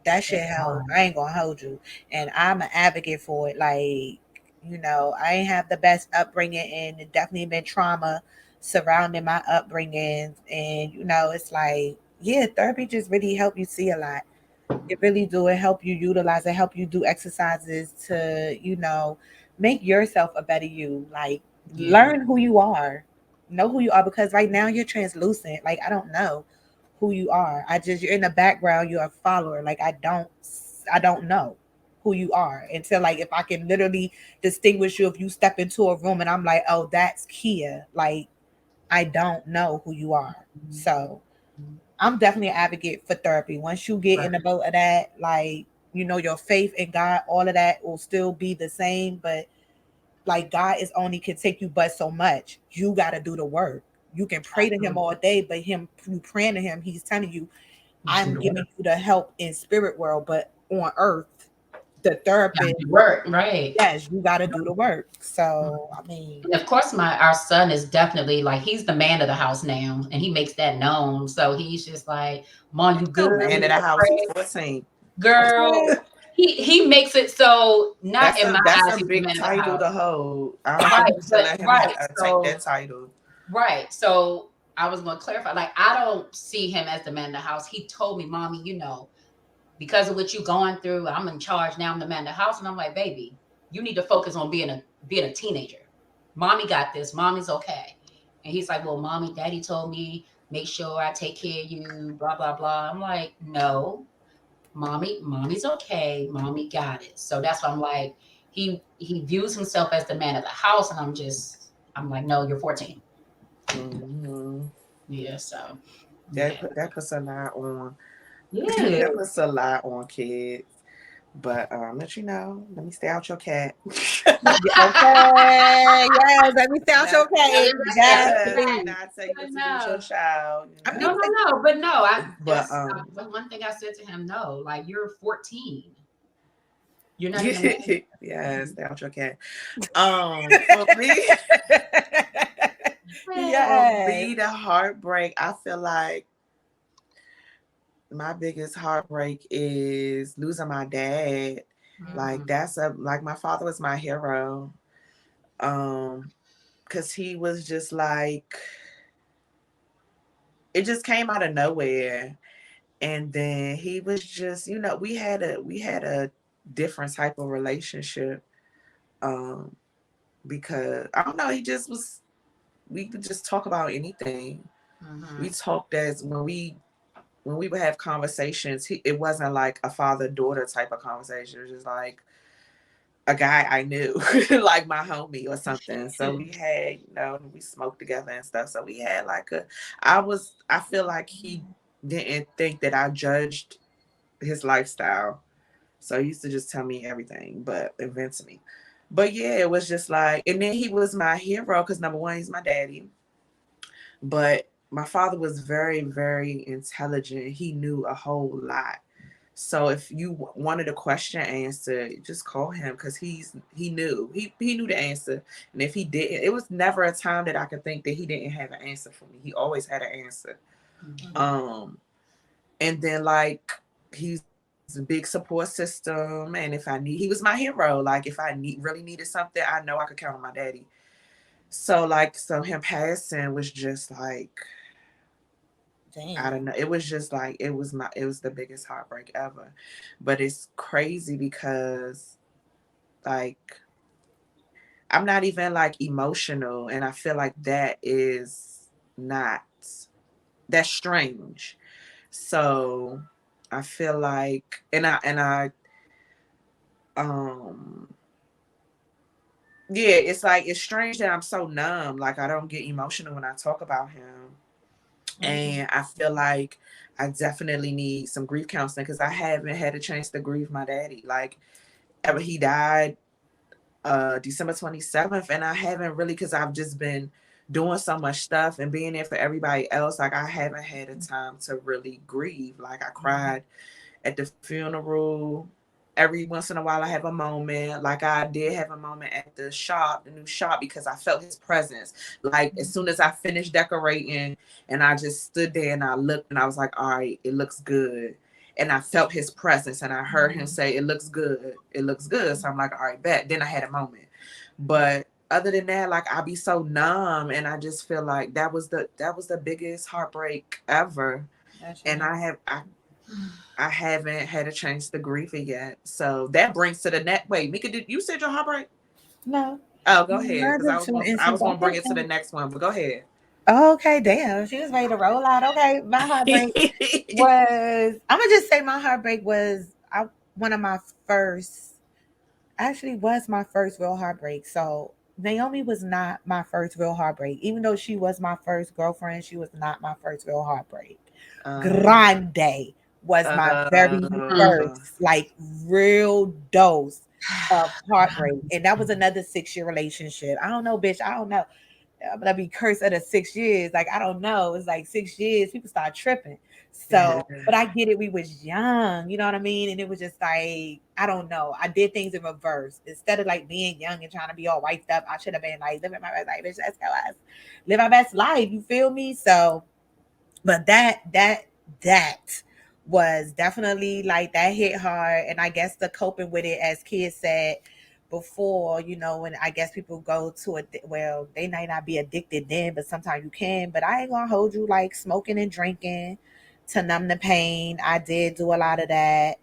that shit It's help. hard. I ain't gonna hold you, and I'm an advocate for it. Like I ain't have the best upbringing, and it definitely been trauma surrounding my upbringing. And it's like, yeah, therapy just really help you see a lot. It really do. It help you utilize it, help you do exercises to, make yourself a better you. Like Yeah. learn who you are. Know who you are because right now you're translucent. Like I don't know who you are. You're in the background, you're a follower. Like I don't know who you are until like if I can literally distinguish you if you step into a room and I'm like, oh, that's Kia. Like I don't know who you are. So I'm definitely an advocate for therapy. Once you get in the boat of that, like, your faith in God, all of that will still be the same, but like God is only can take you but so much. You got to do the work. You can pray to him all day, but you praying to him, he's telling you, I'm giving you the help in spirit world, but on earth, the therapist work, right? Yes, you got to do the work. So I mean, and of course, our son is definitely like he's the man of the house now, and he makes that known. So he's just like, "Mom, you good?" Man of the house, he's 14. Girl, he makes it so not That's in my eyes. that's a He's the big man of the title house. to hold. I don't Right, think you should let him so, take that title. Right. So I was going to clarify. Like, I don't see him as the man of the house. He told me, "Mommy, because of what you going through, I'm in charge now. I'm the man of the house." And I'm like, "Baby, you need to focus on being a teenager. Mommy got this. Mommy's okay." And he's like, "Well, Mommy, Daddy told me make sure I take care of you. Blah blah blah." I'm like, "No, Mommy's okay. Mommy got it." So that's why I'm like, he views himself as the man of the house, and I'm like, "No, you're 14." Mm-hmm. Yeah. So that puts a lot on. yeah. That puts a lot on kids. But let me stay out your cat. okay, yes, let me stay out your cat. Yes, please. Not tell you what to do with your child. No, but no. That's one thing I said to him. No, like you're 14. You're not even. Yes, stay out your cat. For me, for me, the heartbreak. I feel like my biggest heartbreak is losing my dad. Like like my father was my hero. Cause he was just like, it just came out of nowhere. And then he was just, we had a different type of relationship. Because I don't know, we could just talk about anything. We talked as when we would have conversations, it wasn't like a father-daughter type of conversation. It was just like a guy I knew, like my homie or something. So we had, we smoked together and stuff. So we had like I feel like he didn't think that I judged his lifestyle. So he used to just tell me everything, but events me. But yeah, it was just like, and then he was my hero because number one, he's my daddy. But my father was very, very intelligent. He knew a whole lot. So if you wanted a question answered, just call him because he knew the answer. And if he didn't, it was never a time that I could think that he didn't have an answer for me. He always had an answer. And then like he's a big support system. And he was my hero. Like if I really needed something, I know I could count on my daddy. So him passing was just like, I don't know. It was just like, it was the biggest heartbreak ever. But it's crazy because like, I'm not even like emotional. And I feel like that is that's strange. So I feel like, yeah, it's like, it's strange that I'm so numb. Like I don't get emotional when I talk about him. And I feel like I definitely need some grief counseling because I haven't had a chance to grieve my daddy. Like he died December 27th, and I haven't really, because I've just been doing so much stuff and being there for everybody else. Like I haven't had a time to really grieve. Like I cried at the funeral. Every once in a while I have a moment. Like I did have a moment at the new shop, because I felt his presence. Like as soon as I finished decorating and I just stood there and I looked and I was like, all right, it looks good. And I felt his presence and I heard him say, it looks good. It looks good. So I'm like, all right, bet. Then I had a moment. But other than that, like I be so numb, and I just feel like that was the biggest heartbreak ever. And I haven't had a chance to grieve it yet. So that brings to the next. Wait, Meika, did you said your heartbreak? No. Oh, go ahead. Because I was going to bring it to the next one, but go ahead. Okay, damn. She was ready to roll out. Okay, my heartbreak was, I'm going to just say my heartbreak was one of my first, actually was my first real heartbreak. So Naomi was not my first real heartbreak. Even though she was my first girlfriend, she was not my first real heartbreak. Grande was my very first like real dose of heartbreak. And that was another 6-year relationship. I don't know, bitch. I don't know. I'm gonna be cursed at a 6 years. Like, I don't know. It's like 6 years, people start tripping. So, but I get it. We was young, you know what I mean? And it was just like, I don't know. I did things in reverse. Instead of like being young and trying to be all wiped up, I should have been like living my best life. Bitch, let's go. Let's live our best life. You feel me? So, but that was definitely like that hit hard. And I guess the coping with it, as kids said before, you know, when I guess people go to it, well, they might not be addicted then, but sometimes you can. But I ain't gonna hold you, like smoking and drinking to numb the pain. I did do a lot of that.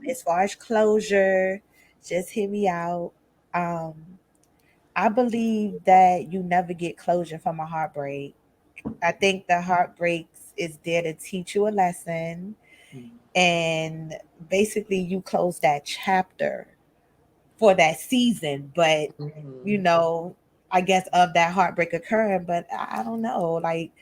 As far as closure, just hear me out. I believe that you never get closure from a heartbreak. I think the heartbreaks is there to teach you a lesson, and basically you close that chapter for that season. But you know, I guess of that heartbreak occurring, but I don't know, like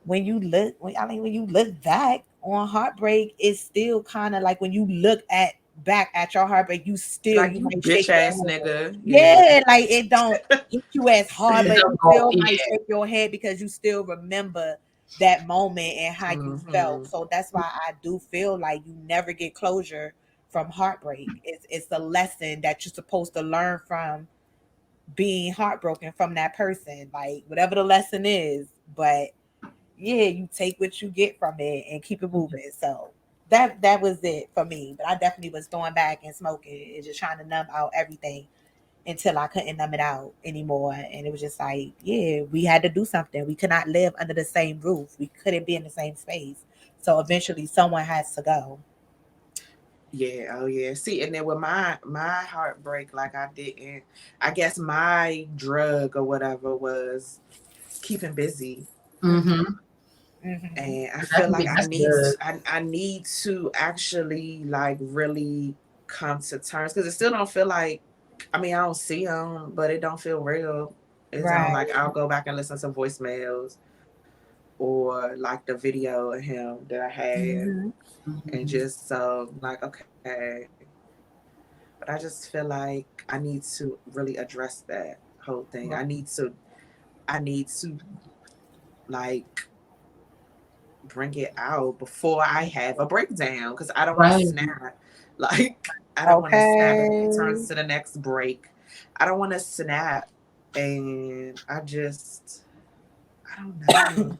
when you look, when you look back on heartbreak, it's still kind of like when you look at back at your heartbreak, you still like, you you might bitch shake your ass head. nigga. Yeah, like it don't hit you as hard, but you still Yeah. might shake your head because you still remember that moment and how you felt. So that's why I do feel like you never get closure from heartbreak. It's a lesson that you're supposed to learn from being heartbroken from that person, like whatever the lesson is. But yeah, you take what you get from it and keep it moving. So that was it for me. But I definitely was throwing back and smoking and just trying to numb out everything until I couldn't numb it out anymore. And it was just like, yeah, we had to do something. We could not live under the same roof. We couldn't be in the same space. So eventually someone has to go. Yeah, oh yeah. See, and then with my heartbreak, like I guess my drug or whatever was keeping busy. Mm-hmm. And I feel like That's good. I need to actually like really come to terms, because it still don't feel like, I mean, I don't see them, but it don't feel real. It's on, like, I'll go back and listen to voicemails or like the video of him that I had, and just so like, okay. But I just feel like I need to really address that whole thing. I need to like bring it out before I have a breakdown, because I don't want to snap. Like, I don't want to snap and it turns to the next break. I don't want to snap, and I don't know.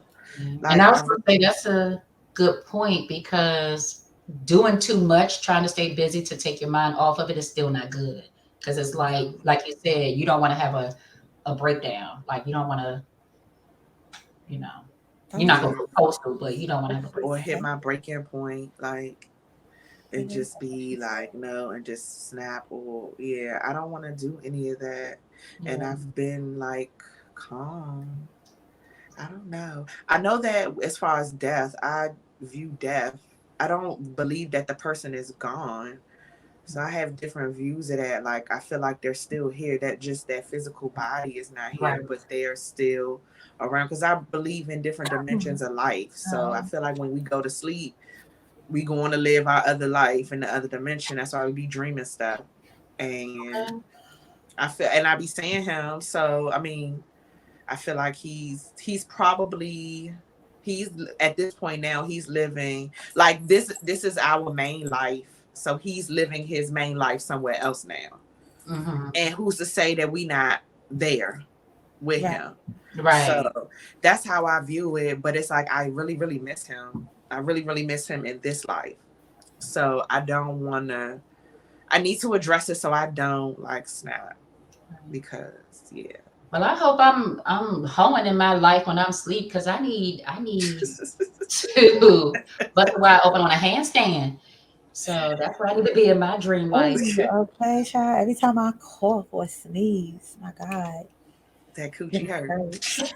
Like, And I was going to say that's a good point, because doing too much, trying to stay busy to take your mind off of it is still not good. Because it's like you said, you don't want to have a breakdown. Like, you don't want to, you know, you're not going to be postal, but you don't want to have a breakdown. Or hit my breaking point, like, and just be like, no, and just snap. Or yeah, I don't want to do any of that. And I've been like calm. I don't know. I know that as far as death, I view death, I don't believe that the person is gone. So I have different views of that. Like, I feel like they're still here. That just that physical body is not here, but they're still around. Because I believe in different dimensions of life. So I feel like when we go to sleep, we going to live our other life in the other dimension. That's why we be dreaming stuff. And I feel, and I be seeing him. So I mean, I feel like he's at this point now, he's living like this is our main life. So he's living his main life somewhere else now. And who's to say that we not there with him? Right. So that's how I view it. But it's like, I really, really miss him. I really, really miss him in this life. So I need to address it so I don't like snap, because Well, I hope I'm hoeing in my life when I'm asleep, because I need to bust the wide open on a handstand. So that's where I need to be in my dream life. Okay, child. Every time I cough or sneeze, my God, that coochie hurts.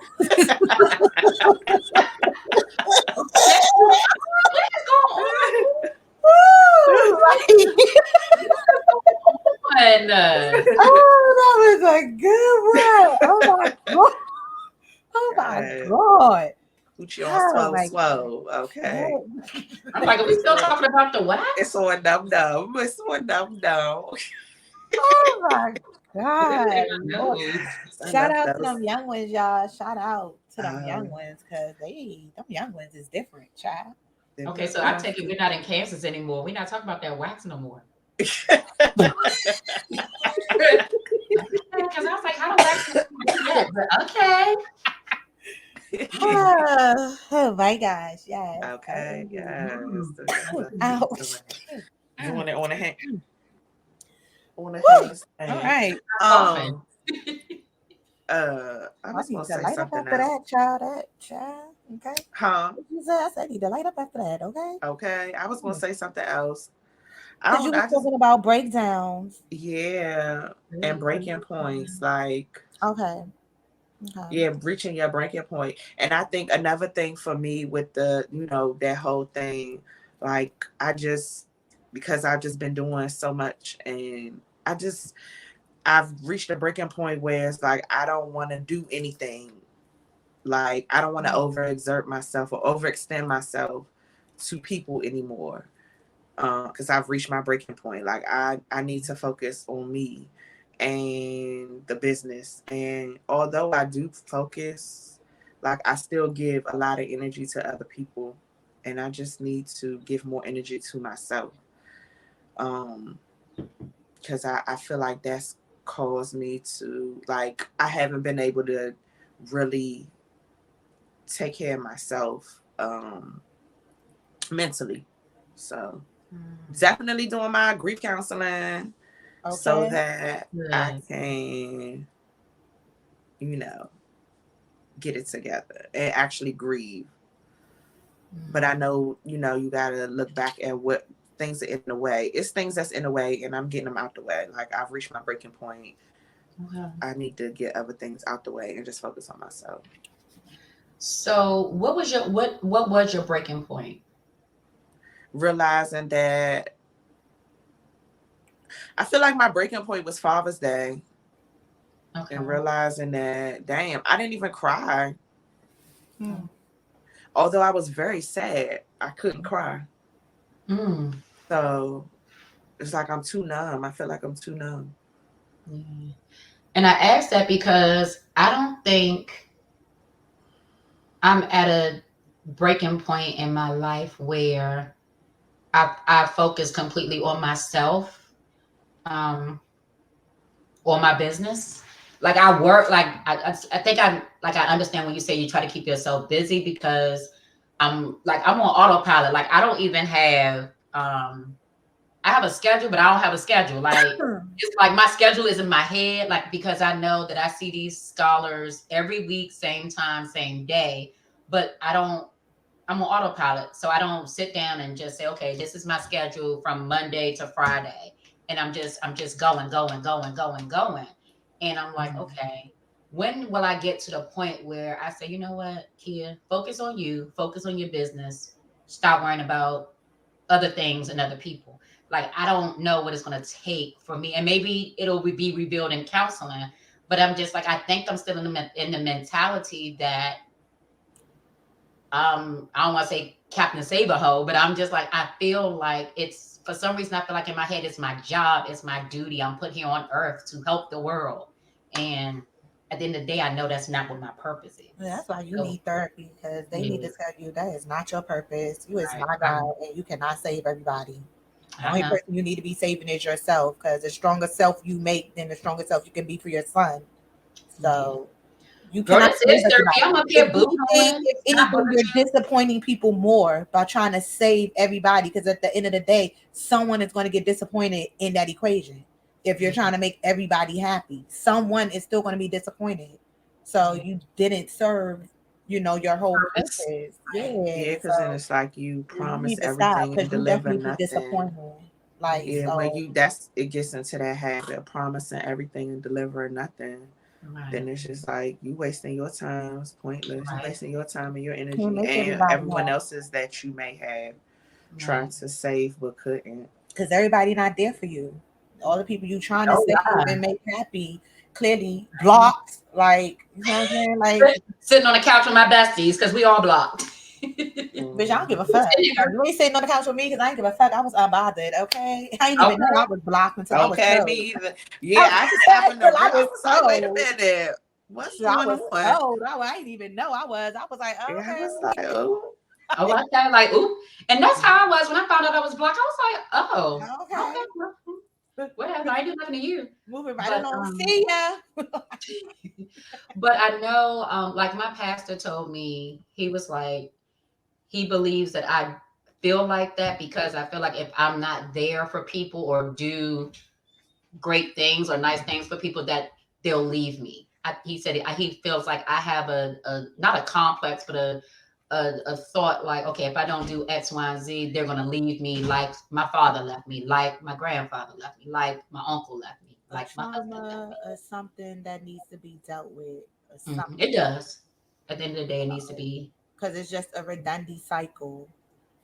Oh, that was a good one. Oh my God. Oh my God. Coochie on Oh swole, my swole. Okay. God. I'm like, are we still talking about the wax? It's on dum dum. It's on dum dum. Oh my God. Lord. I Shout love out to those. them young ones, y'all. Shout out to them young ones, because them young ones is different, child. Okay, so I take it we're not in Kansas anymore. We're not talking about that wax no more. Because I was like, how do wax do that? But okay. Oh my gosh, yes. Okay, yes. Ouch. You want it on the hand? On the Woo! hand. All right. I was gonna say light up something after else. that child. Okay. Huh? What you said? I said I need to light up after that, okay? Okay. I was gonna say something else. Because you were talking about breakdowns. Yeah, and breaking points, like Okay. yeah, reaching your breaking point. And I think another thing for me with the, that whole thing, like because I've just been doing so much, and I've reached a breaking point where it's like I don't want to do anything. Like I don't want to overexert myself or overextend myself to people anymore. Because I've reached my breaking point. Like I need to focus on me and the business. And although I do focus, like I still give a lot of energy to other people, and I just need to give more energy to myself. Because I feel like that's caused me to, like, I haven't been able to really take care of myself mentally. So definitely doing my grief counseling so that I can, get it together and actually grieve. But I know, you gotta look back at what things are in the way. It's things that's in the way, and I'm getting them out the way. Like I've reached my breaking point. I need to get other things out the way and just focus on myself. So what was your breaking point? Realizing that I feel like my breaking point was Father's Day. Okay. And realizing that, damn, I didn't even cry. Although I was very sad, I couldn't cry. So it's like I'm too numb. I feel like I'm too numb. Yeah. And I asked that because I don't think I'm at a breaking point in my life where I focus completely on myself, on my business. Like I work, like I think I understand when you say you try to keep yourself busy, because I'm on autopilot. Like I don't even have I have a schedule, but I don't have a schedule. Like it's like my schedule is in my head, like because I know that I see these scholars every week, same time, same day, but I'm on autopilot. So I don't sit down and just say, okay, this is my schedule from Monday to Friday. And I'm just going. And I'm like, okay, when will I get to the point where I say, you know what, Kia, focus on you, focus on your business, stop worrying about other things and other people. Like, I don't know what it's going to take for me. And maybe it'll be revealed in counseling, but I'm just like, I think I'm still in the mentality that, I don't want to say Captain Save-A-Ho, but I'm just like, I feel like it's, for some reason, I feel like in my head, it's my job, it's my duty. I'm put here on earth to help the world. And at the end of the day, I know that's not what my purpose is. Well, that's why you need therapy, because they need to tell you that is not your purpose. You is not God, and you cannot save everybody. The only person you need to be saving is yourself, because the stronger self you make, then the stronger self you can be for your son. So you cannot save everybody. I'm up here If anything, you're disappointing people more by trying to save everybody, because at the end of the day, someone is going to get disappointed in that equation. If you're trying to make everybody happy, someone is still going to be disappointed. So you didn't serve, your whole purpose. Yeah, because then it's like you promise everything and deliver nothing. Disappointed. Like, when it gets into that habit of promising everything and delivering nothing. Then it's just like you wasting your time. It's pointless. You're wasting your time and your energy and everyone else's that you may have tried to save but couldn't. Because everybody not there for you. All the people you trying to save and make happy clearly blocked. Like, You know what I'm saying? Like sitting on the couch with my besties because we all blocked. bitch, I don't give a fuck. You ain't sitting on the couch with me because I ain't give a fuck. I was unbothered, okay? I didn't even know I was blocked until I was told. Me either. Yeah, I just happened to. I was like, wait a minute. What's going on? I didn't even know I was. I was like, oh, okay. I was like, oh. Oh, I thought like, ooh. And that's how I was when I found out I was blocked. I was like, oh, okay. Whatever. I do nothing to you. Moving right along. See ya. But I know, like my pastor told me, he was like, he believes that I feel like that because I feel like if I'm not there for people or do great things or nice things for people, that they'll leave me. He said he feels like I have a not a complex, but a thought like, okay, if I don't do X, Y, and Z, they're gonna leave me like my father left me, like my grandfather left me, like my uncle left me, like my husband left me. Or something that needs to be dealt with. Or something. It does. At the end of the day, it needs to be, because it's just a redundant cycle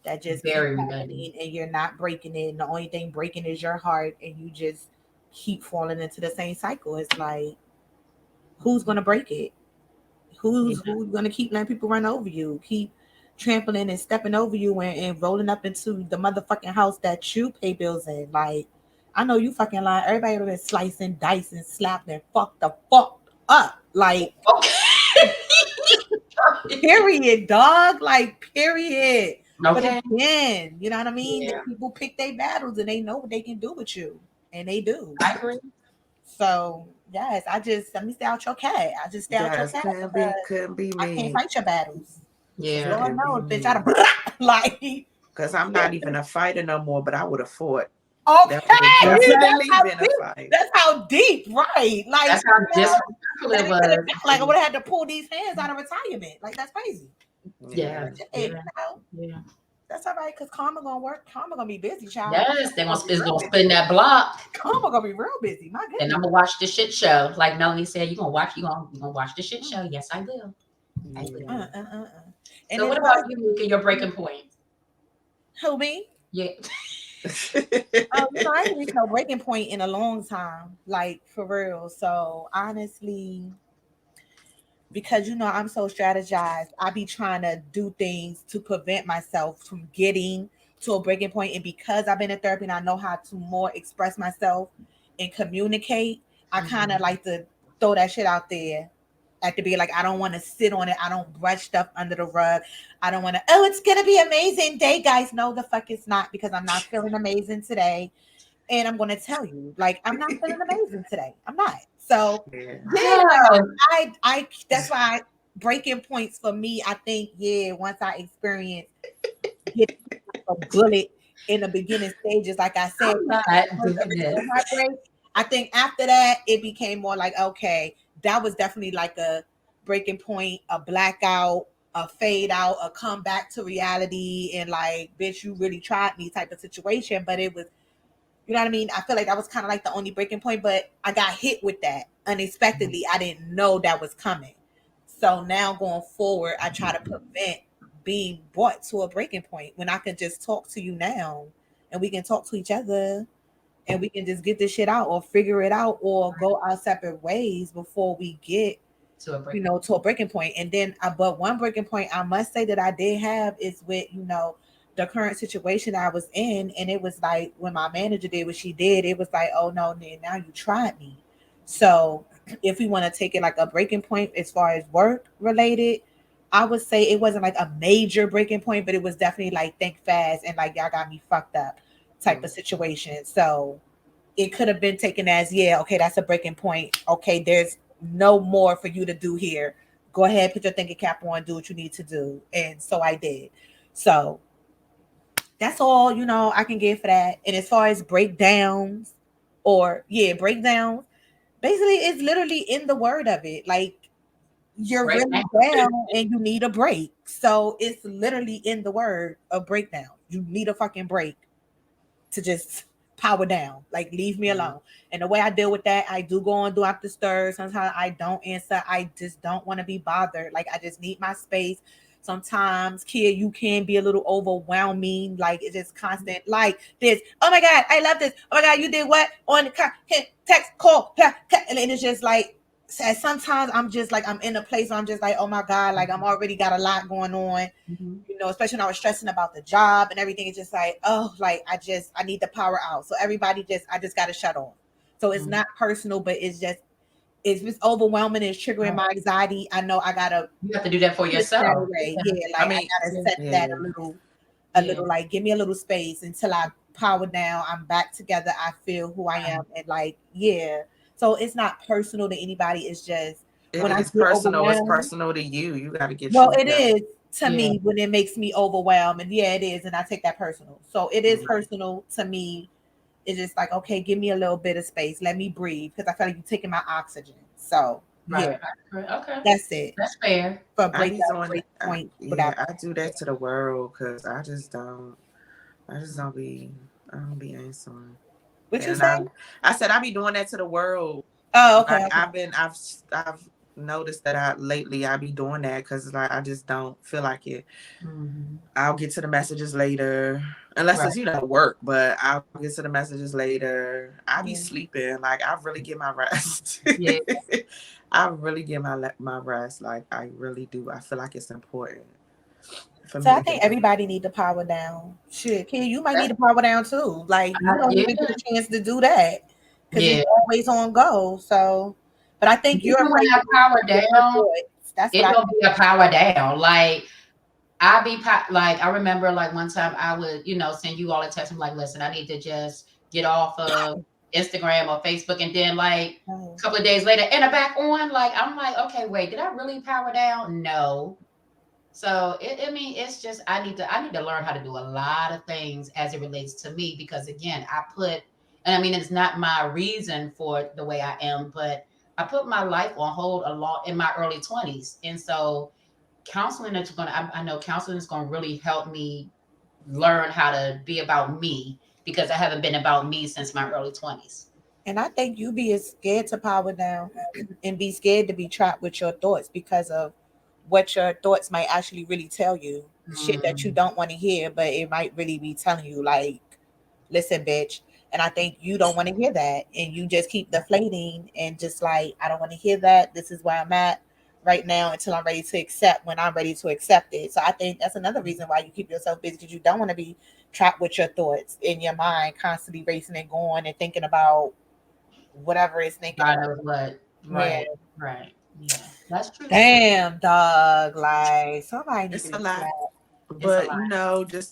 that just very keeps redundant, happening, and you're not breaking it. And the only thing breaking is your heart, and you just keep falling into the same cycle. It's like, who's gonna break it? Who's gonna keep letting people run over you, keep trampling and stepping over you and rolling up into the motherfucking house that you pay bills in? Like, I know you fucking lying. Everybody would have been slicing, dicing, slapped, and fucked the fuck up. Like, period, dog. Like, period. Okay. But again, you know what I mean? Yeah. The people pick their battles and they know what they can do with you. And they do. I agree. So yes, let me stay out your cat. I just stay out your cat. Couldn't be me. I can't fight your battles. Yeah. Lord knows, bitch. I'd have like, because I'm not even a fighter no more, but I would have fought. Okay. That's how deep, right? Like, that's how disrespectful it was. Like, I would have had to pull these hands out of retirement. Like, that's crazy. Yeah. Yeah. That's all right, because karma gonna work. Karma gonna be busy, child. Yes, they're gonna spin that block. Karma gonna be real busy. My goodness. And I'm gonna watch the shit show. Like Melanie said, you gonna watch the shit show. Yes, I will. I will. And so what about you, Meika, your breaking point? Who, me? Yeah. So I didn't reach no breaking point in a long time, like for real. So honestly, because I'm so strategized, I be trying to do things to prevent myself from getting to a breaking point. And because I've been in therapy and I know how to more express myself and communicate, I kind of like to throw that shit out there at the beginning. Like, I don't want to sit on it. I don't brush stuff under the rug. I don't want to, it's going to be an amazing day, guys. No, the fuck it's not, because I'm not feeling amazing today. And I'm going to tell you, like, I'm not feeling amazing today. I'm not. So I that's why breaking points for me, I think, once I experience getting a bullet in the beginning stages, like I said, I think after that, it became more like, okay, that was definitely like a breaking point, a blackout, a fade out, a come back to reality, and like, bitch, you really tried me type of situation. But it was, you know what I mean? I feel like that was kind of like the only breaking point, but I got hit with that unexpectedly. I didn't know that was coming. So now going forward, I try to prevent being brought to a breaking point when I can just talk to you now and we can talk to each other and we can just get this shit out or figure it out or go our separate ways before we get to a breaking point. And then, but one breaking point I must say that I did have is with, the current situation I was in. And it was like, when my manager did what she did, it was like, oh no, now you tried me. So if we want to take it like a breaking point as far as work related, I would say it wasn't like a major breaking point, but it was definitely like, think fast and like, y'all got me fucked up type of situation. So it could have been taken as, okay, that's a breaking point. Okay, there's no more for you to do here. Go ahead, put your thinking cap on, do what you need to do. And so I did. So that's all, I can give for that. And as far as breakdowns breakdowns, basically it's literally in the word of it. Like, you're really down and you need a break. So it's literally in the word of breakdown. You need a fucking break to just power down. Like, leave me alone. And the way I deal with that, I do go on do after stir. Sometimes I don't answer. I just don't want to be bothered. Like, I just need my space. Sometimes, kid, you can be a little overwhelming. Like, it's just constant. Like this. Oh my God, I love this. Oh my God, you did what? On the car, text, call. And it's just like, sometimes I'm just like, I'm in a place where I'm just like, oh my God, like I'm already got a lot going on, you know, especially when I was stressing about the job and everything. It's just like, oh, like I need the power out. So I just got to shut off. So it's not personal, but it's just overwhelming. It's triggering my anxiety. I know I gotta. You have to do that for yourself. Yeah, like I gotta set that a little, like give me a little space until I power down. I'm back together. I feel who I am, and like So it's not personal to anybody. It's just when I It's get personal. It's overwhelmed. personal to you. You got to get Well, you it together. is to me when it makes me overwhelmed, and it is, and I take that personal. So it is personal to me. It's just like, okay, give me a little bit of space. Let me breathe because I feel like you're taking my oxygen. So Okay. that's it. That's fair. For I be breakout doing point. I do that to the world because I don't be answering. What you say? I said I be doing that to the world. Oh, okay. Like, I've noticed that I be doing that because like I just don't feel like it. I'll get to the messages later, unless it's work. But I'll get to the messages later. I be sleeping. Like I really get my rest. I really get my rest. Like I really do. I feel like it's important. So I think everybody need to power down. Shit, kid, you might need to power down too. Like you don't even get a chance to do that because you're always on go. So, but I think you're when I power down. That's it don't be a power down. Like I be like I remember like one time I would send you all a text. I'm like, listen, I need to just get off of Instagram or Facebook, and then like a couple of days later, and I'm back on. Like I'm like, okay, wait, did I really power down? No. So it's just I need to learn how to do a lot of things as it relates to me because again, it's not my reason for the way I am, but I put my life on hold a lot in my early 20s. And so counseling I know counseling is going to really help me learn how to be about me because I haven't been about me since my early 20s. And I think you be scared to power down and be scared to be trapped with your thoughts because of what your thoughts might actually really tell you. Shit that you don't want to hear, but it might really be telling you like, listen, bitch. And I think you don't want to hear that. And you just keep deflating and just like, I don't want to hear that. This is where I'm at right now until I'm ready to accept when I'm ready to accept it. So I think that's another reason why you keep yourself busy because you don't want to be trapped with your thoughts in your mind, constantly racing and going and thinking about whatever it's thinking. I know what. Right. Right. Yeah. That's true. Damn, dog. Like somebody needs to be lot. slapped. But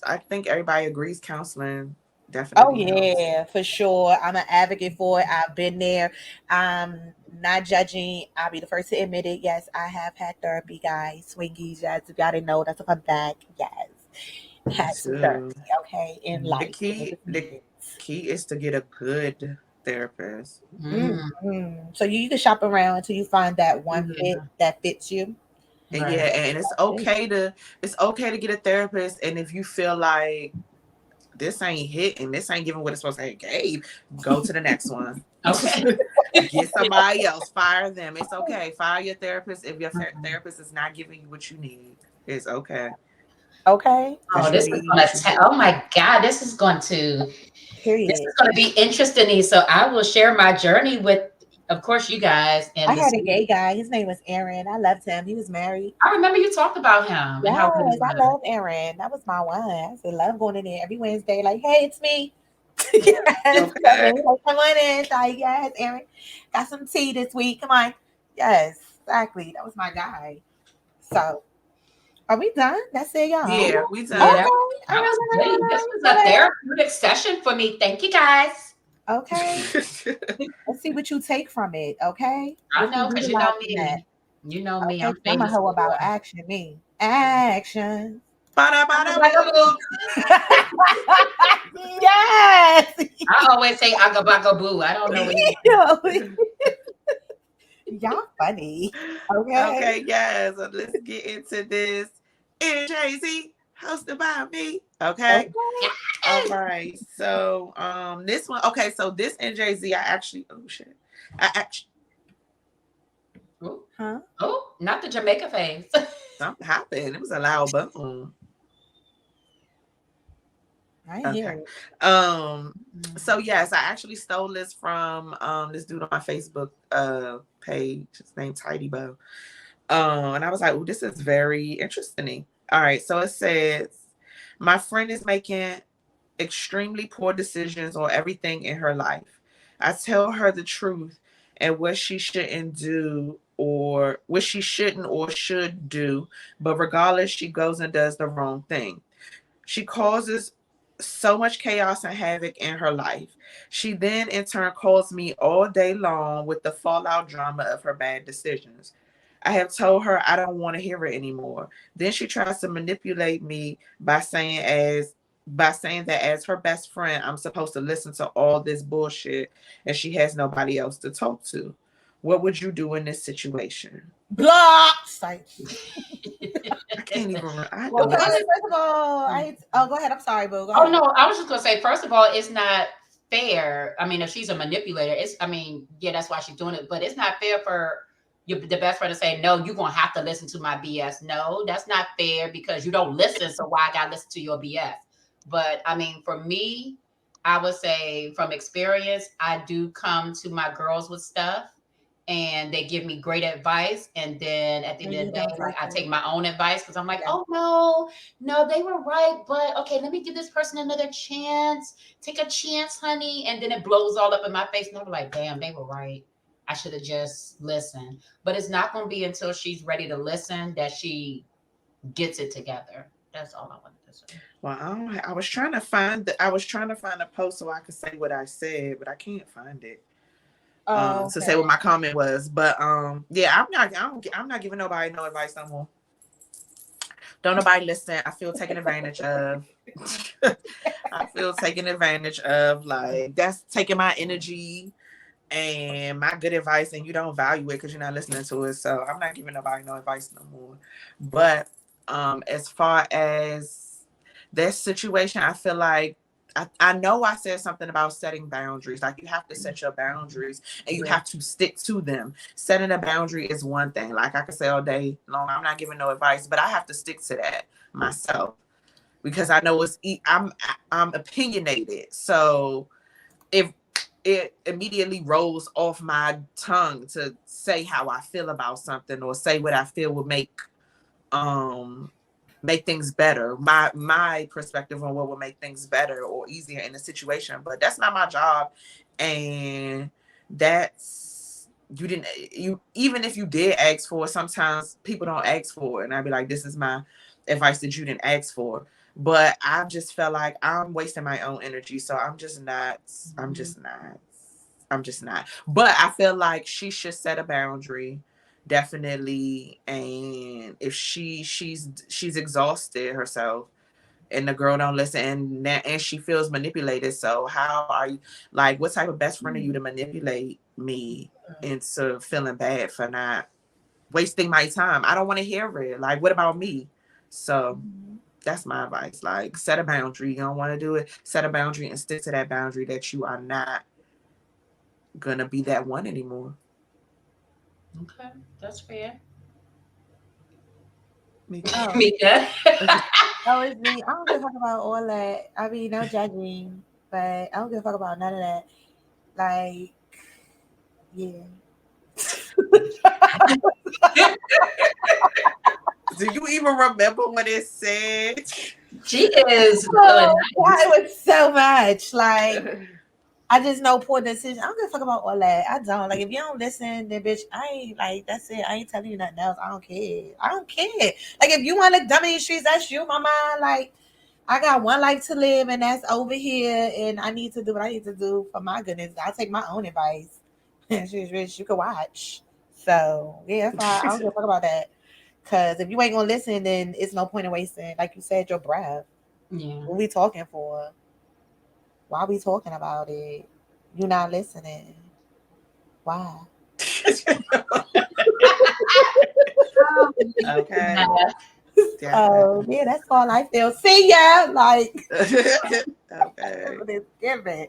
I think everybody agrees counseling Oh definitely yeah, for sure. I'm an advocate for it. I've been there. I'm not judging. I'll be the first to admit it. Yes, I have had therapy, guys. Swingies, yes. If y'all didn't know, that's a fun fact. Yes. Had some therapy, okay, in life. The key is to get a good therapist. So you can shop around until you find that one fit that fits you. And and it's okay to get a therapist. And if you feel like this ain't hitting, this ain't giving what it's supposed to give, go to the next one. Okay. Get somebody else, fire them. It's okay. Fire your therapist if your therapist is not giving you what you need. It's okay. Okay. Oh, this is oh my God, this is going to be interesting. So I will share my journey with, of course, you guys. And I had a gay guy. His name was Aaron. I loved him. He was married. I remember you talked about him. Yes, I love Aaron. That was my one. I said, love going in there every Wednesday. Like, hey, it's me. Yes, come on in. Like, yes, Aaron, got some tea this week. Come on. Yes, exactly. That was my guy. So, are we done? That's it, y'all. Yeah, we done. Yeah, this was a therapeutic session for me. Thank you, guys. Okay. Let's see what you take from it. Okay. I know, because you know me. You know me. Okay, I'm a hoe about action. Me. Action. Yes. I always say agabaga boo. I don't know what y'all funny. Okay, yes. So let's get into this. NJZ, hosted by me. Okay. All right. So this one, okay, so this NJZ, Oh, not the Jamaica face. Something happened. It was a loud boom. I ain't hear Okay. it. So yes, I actually stole this from this dude on my Facebook page. His name's Tidy Bo. And I was like, oh, this is very interesting. All right, so it says, my friend is making extremely poor decisions on everything in her life. I tell her the truth and what she shouldn't do or what she shouldn't or should do, but regardless, she goes and does the wrong thing. She causes so much chaos and havoc in her life. She then, in turn, calls me all day long with the fallout drama of her bad decisions. I have told her I don't want to hear it anymore. Then she tries to manipulate me by saying that as her best friend, I'm supposed to listen to all this bullshit and she has nobody else to talk to. What would you do in this situation? Block. Like, I can't even. well, first of all, go ahead. I'm sorry, boo. Go Oh ahead. no, I was just gonna say, first of all, it's not fair. I mean, if she's a manipulator, yeah, that's why she's doing it. But it's not fair for the best friend to say, no, you're gonna have to listen to my BS. No, that's not fair because you don't listen. So why I gotta listen to your BS? But I mean, for me, I would say from experience, I do come to my girls with stuff and they give me great advice. And then at the end of the day, like I take my own advice because I'm like, oh no, they were right. But okay, let me give this person another chance. Take a chance, honey. And then it blows all up in my face. And I'm like, damn, they were right. I should have just listened. But it's not going to be until she's ready to listen that she gets it together. That's all I wanted to say. Well, I was trying to find a post so I could say what I said, but I can't find it. To say what my comment was, but yeah, I'm not giving nobody no advice no more. Don't nobody listen. I feel taken advantage of. I feel taken advantage of. Like that's taking my energy and my good advice, and you don't value it because you're not listening to it. So I'm not giving nobody no advice no more. But as far as this situation, I feel like I know I said something about setting boundaries. Like you have to set your boundaries and you have to stick to them. Setting a boundary is one thing. Like I can say all day long, I'm not giving no advice, but I have to stick to that myself because I know I'm opinionated. So if it immediately rolls off my tongue to say how I feel about something or say what I feel would make things better, my perspective on what will make things better or easier in the situation, but that's not my job. And that's you even if you did ask for it, sometimes people don't ask for it, and I'd be like, this is my advice that you didn't ask for. But I just felt like I'm wasting my own energy, so I'm just not. But I feel like she should set a boundary, definitely. And if she's exhausted herself, and the girl don't listen, and she feels manipulated. So how are you? Like, what type of best friend are you to manipulate me into feeling bad for not wasting my time? I don't want to hear it. Like, what about me? So. That's my advice. Like, set a boundary. You don't want to do it. Set a boundary and stick to that boundary that you are not going to be that one anymore. Okay. That's fair. Meika. Oh, it's me. I don't give a fuck about all that. I mean, no judging, but I don't give a fuck about none of that. Like, yeah. Do you even remember what it said? She is. It was so much. Like, I just know poor decision. I don't give a fuck about all that. I don't. Like, if you don't listen, then bitch, I ain't like, that's it. I ain't telling you nothing else. I don't care. Like, if you want to dumb in these streets, that's you, mama. Like, I got one life to live, and that's over here, and I need to do what I need to do for my goodness. I'll take my own advice. She's rich. You can watch. So, yeah, that's why I don't give a fuck about that. Because if you ain't going to listen, then it's no point in wasting, like you said, your breath. Yeah. What we talking for? Why are we talking about it? You're not listening. Why? Okay. Yeah, that's all I feel. See ya. Like, okay. That's what it's giving.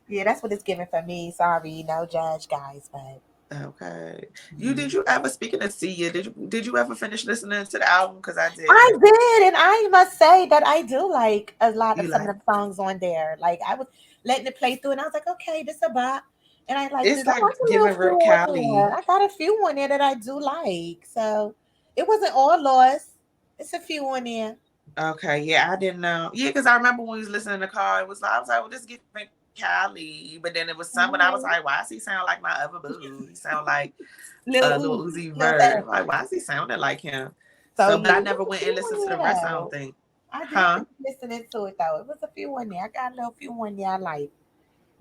Yeah, that's what it's giving for me. Sorry, no judge, guys, but Okay. Did you ever, speaking of Sia, did you ever finish listening to the album? Because I did. I did, and I must say that I do like a lot of You some like- of the songs on there. Like I was letting it play through, and I was like, okay, this is a bop. And I like It's it. like I like a giving little real few on Cali. there. I got a few on there that I do like. So it wasn't all lost. It's a few on there. Okay, yeah, I didn't know. Yeah, because I remember when we was listening in the car, I was like, well, this giving Cali. But then it was someone I was like, why does he sound like my other boo? He sound like Lil Uzi Vert. Like, why is he sounding like him? So but I never went and listened to the rest, I don't think. I did listening to it though. It was a few on there. I got a little few on there I like.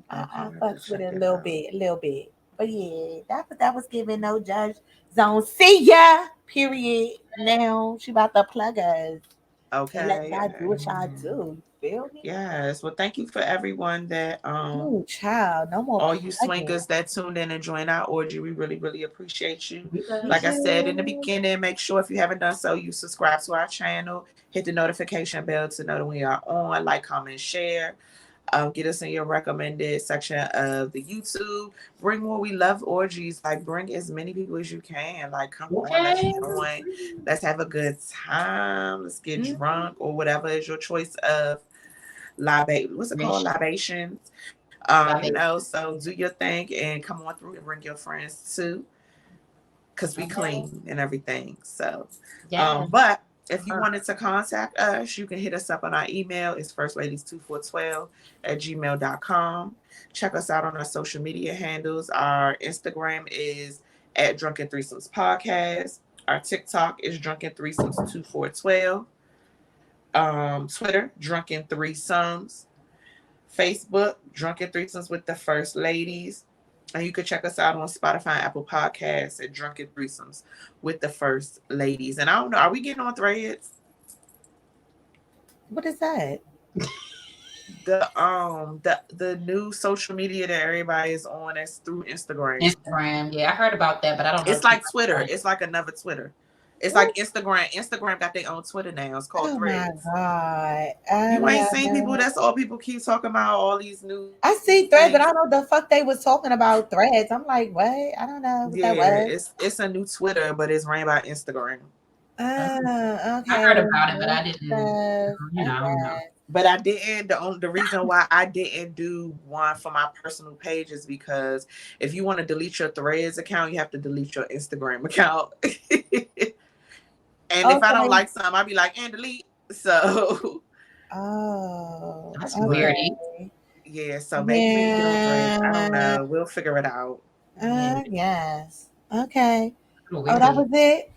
I fucked with it a little bit. But yeah, that was giving no judge zone. See ya. Period. Now she about to plug us. Okay. And let God do what y'all do. You feel me? Yes. Well, thank you for everyone that Ooh, child, no more. all you swingers that tuned in and joined our orgy. We really, really appreciate you. Like I said in the beginning, make sure if you haven't done so, you subscribe to our channel, hit the notification bell to know that we are on, like, comment, share. Get us in your recommended section of the YouTube. Bring more. We love orgies. Like, bring as many people as you can. Like, come on, let's join. Let's have a good time. Let's get drunk or whatever is your choice of what's it called? Libations. You know, so do your thing and come on through and bring your friends too. Cause we clean and everything. So but if you wanted to contact us, you can hit us up on our email. It's firstladies2412@gmail.com. Check us out on our social media handles. Our Instagram is at Drunken Threesomes Podcast. Our TikTok is Drunken Threesomes 2412. Twitter, Drunken Threesomes. Facebook, Drunken Threesomes with the First Ladies. And you can check us out on Spotify and Apple Podcasts at Drunken Threesomes with the First Ladies. And I don't know, are we getting on Threads? What is that? The new social media that everybody is on, that's through Instagram. Yeah, I heard about that, but I don't know. It's like Twitter. It's like another Twitter. It's like Instagram. Instagram got their own Twitter now. It's called Threads. Oh my God. You ain't seen people. That's all people keep talking about. All these new. I see Threads, but I don't know the fuck they was talking about Threads. I'm like, what? I don't know what that was. It's a new Twitter, but it's ran by Instagram. Okay. I heard about it, but I didn't. I don't know. But I didn't. The reason why I didn't do one for my personal page is because if you want to delete your Threads account, you have to delete your Instagram account. And if I don't like something, I'll be like, and delete. So. Oh. That's weird. Yeah, so maybe we get on Threads. I don't know. We'll figure it out. Yes. Okay. Oh, that was it?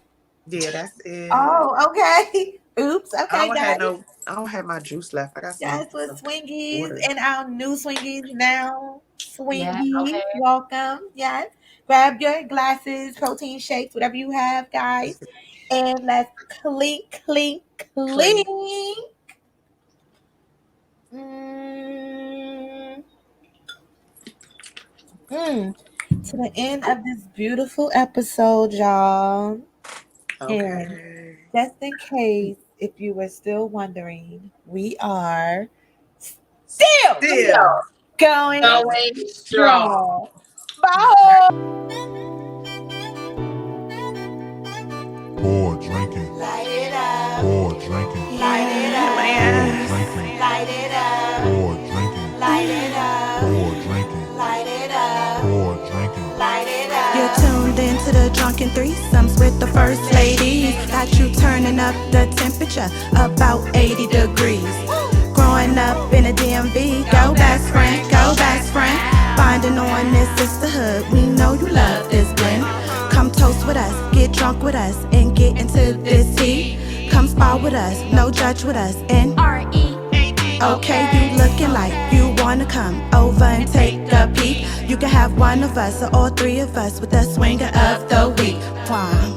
Yeah, that's it. Oh, okay. Oops. Okay, I don't have my juice left. I got some. Guys, with Swingies water. And our new Swingies now. Swingies, welcome. Yes. Grab your glasses, protein shakes, whatever you have, guys. And let's clink. To the end of this beautiful episode, y'all. Okay. And just in case, if you were still wondering, we are still going strong. Bye. Pour drinking. Light it up. Pour drinking. Light it up. Drinking. Light it up. Pour drinking. Light it up. Pour drinking. Light it up. Pour drinking. Light it up. You're tuned into the Drunken Threesomes with the First Ladies. Got you turning up the temperature about 80 degrees. Growing up in a DMV, go best friend, go best friend. Finding on this sisterhood, we know you love this blend. Come toast with us, get drunk with us, and get into this tea. Come spar with us, no judge with us, and R.E.A.D. Okay, you looking like you wanna come over and take a peek. You can have one of us or all three of us with the swinger of the week. Wow.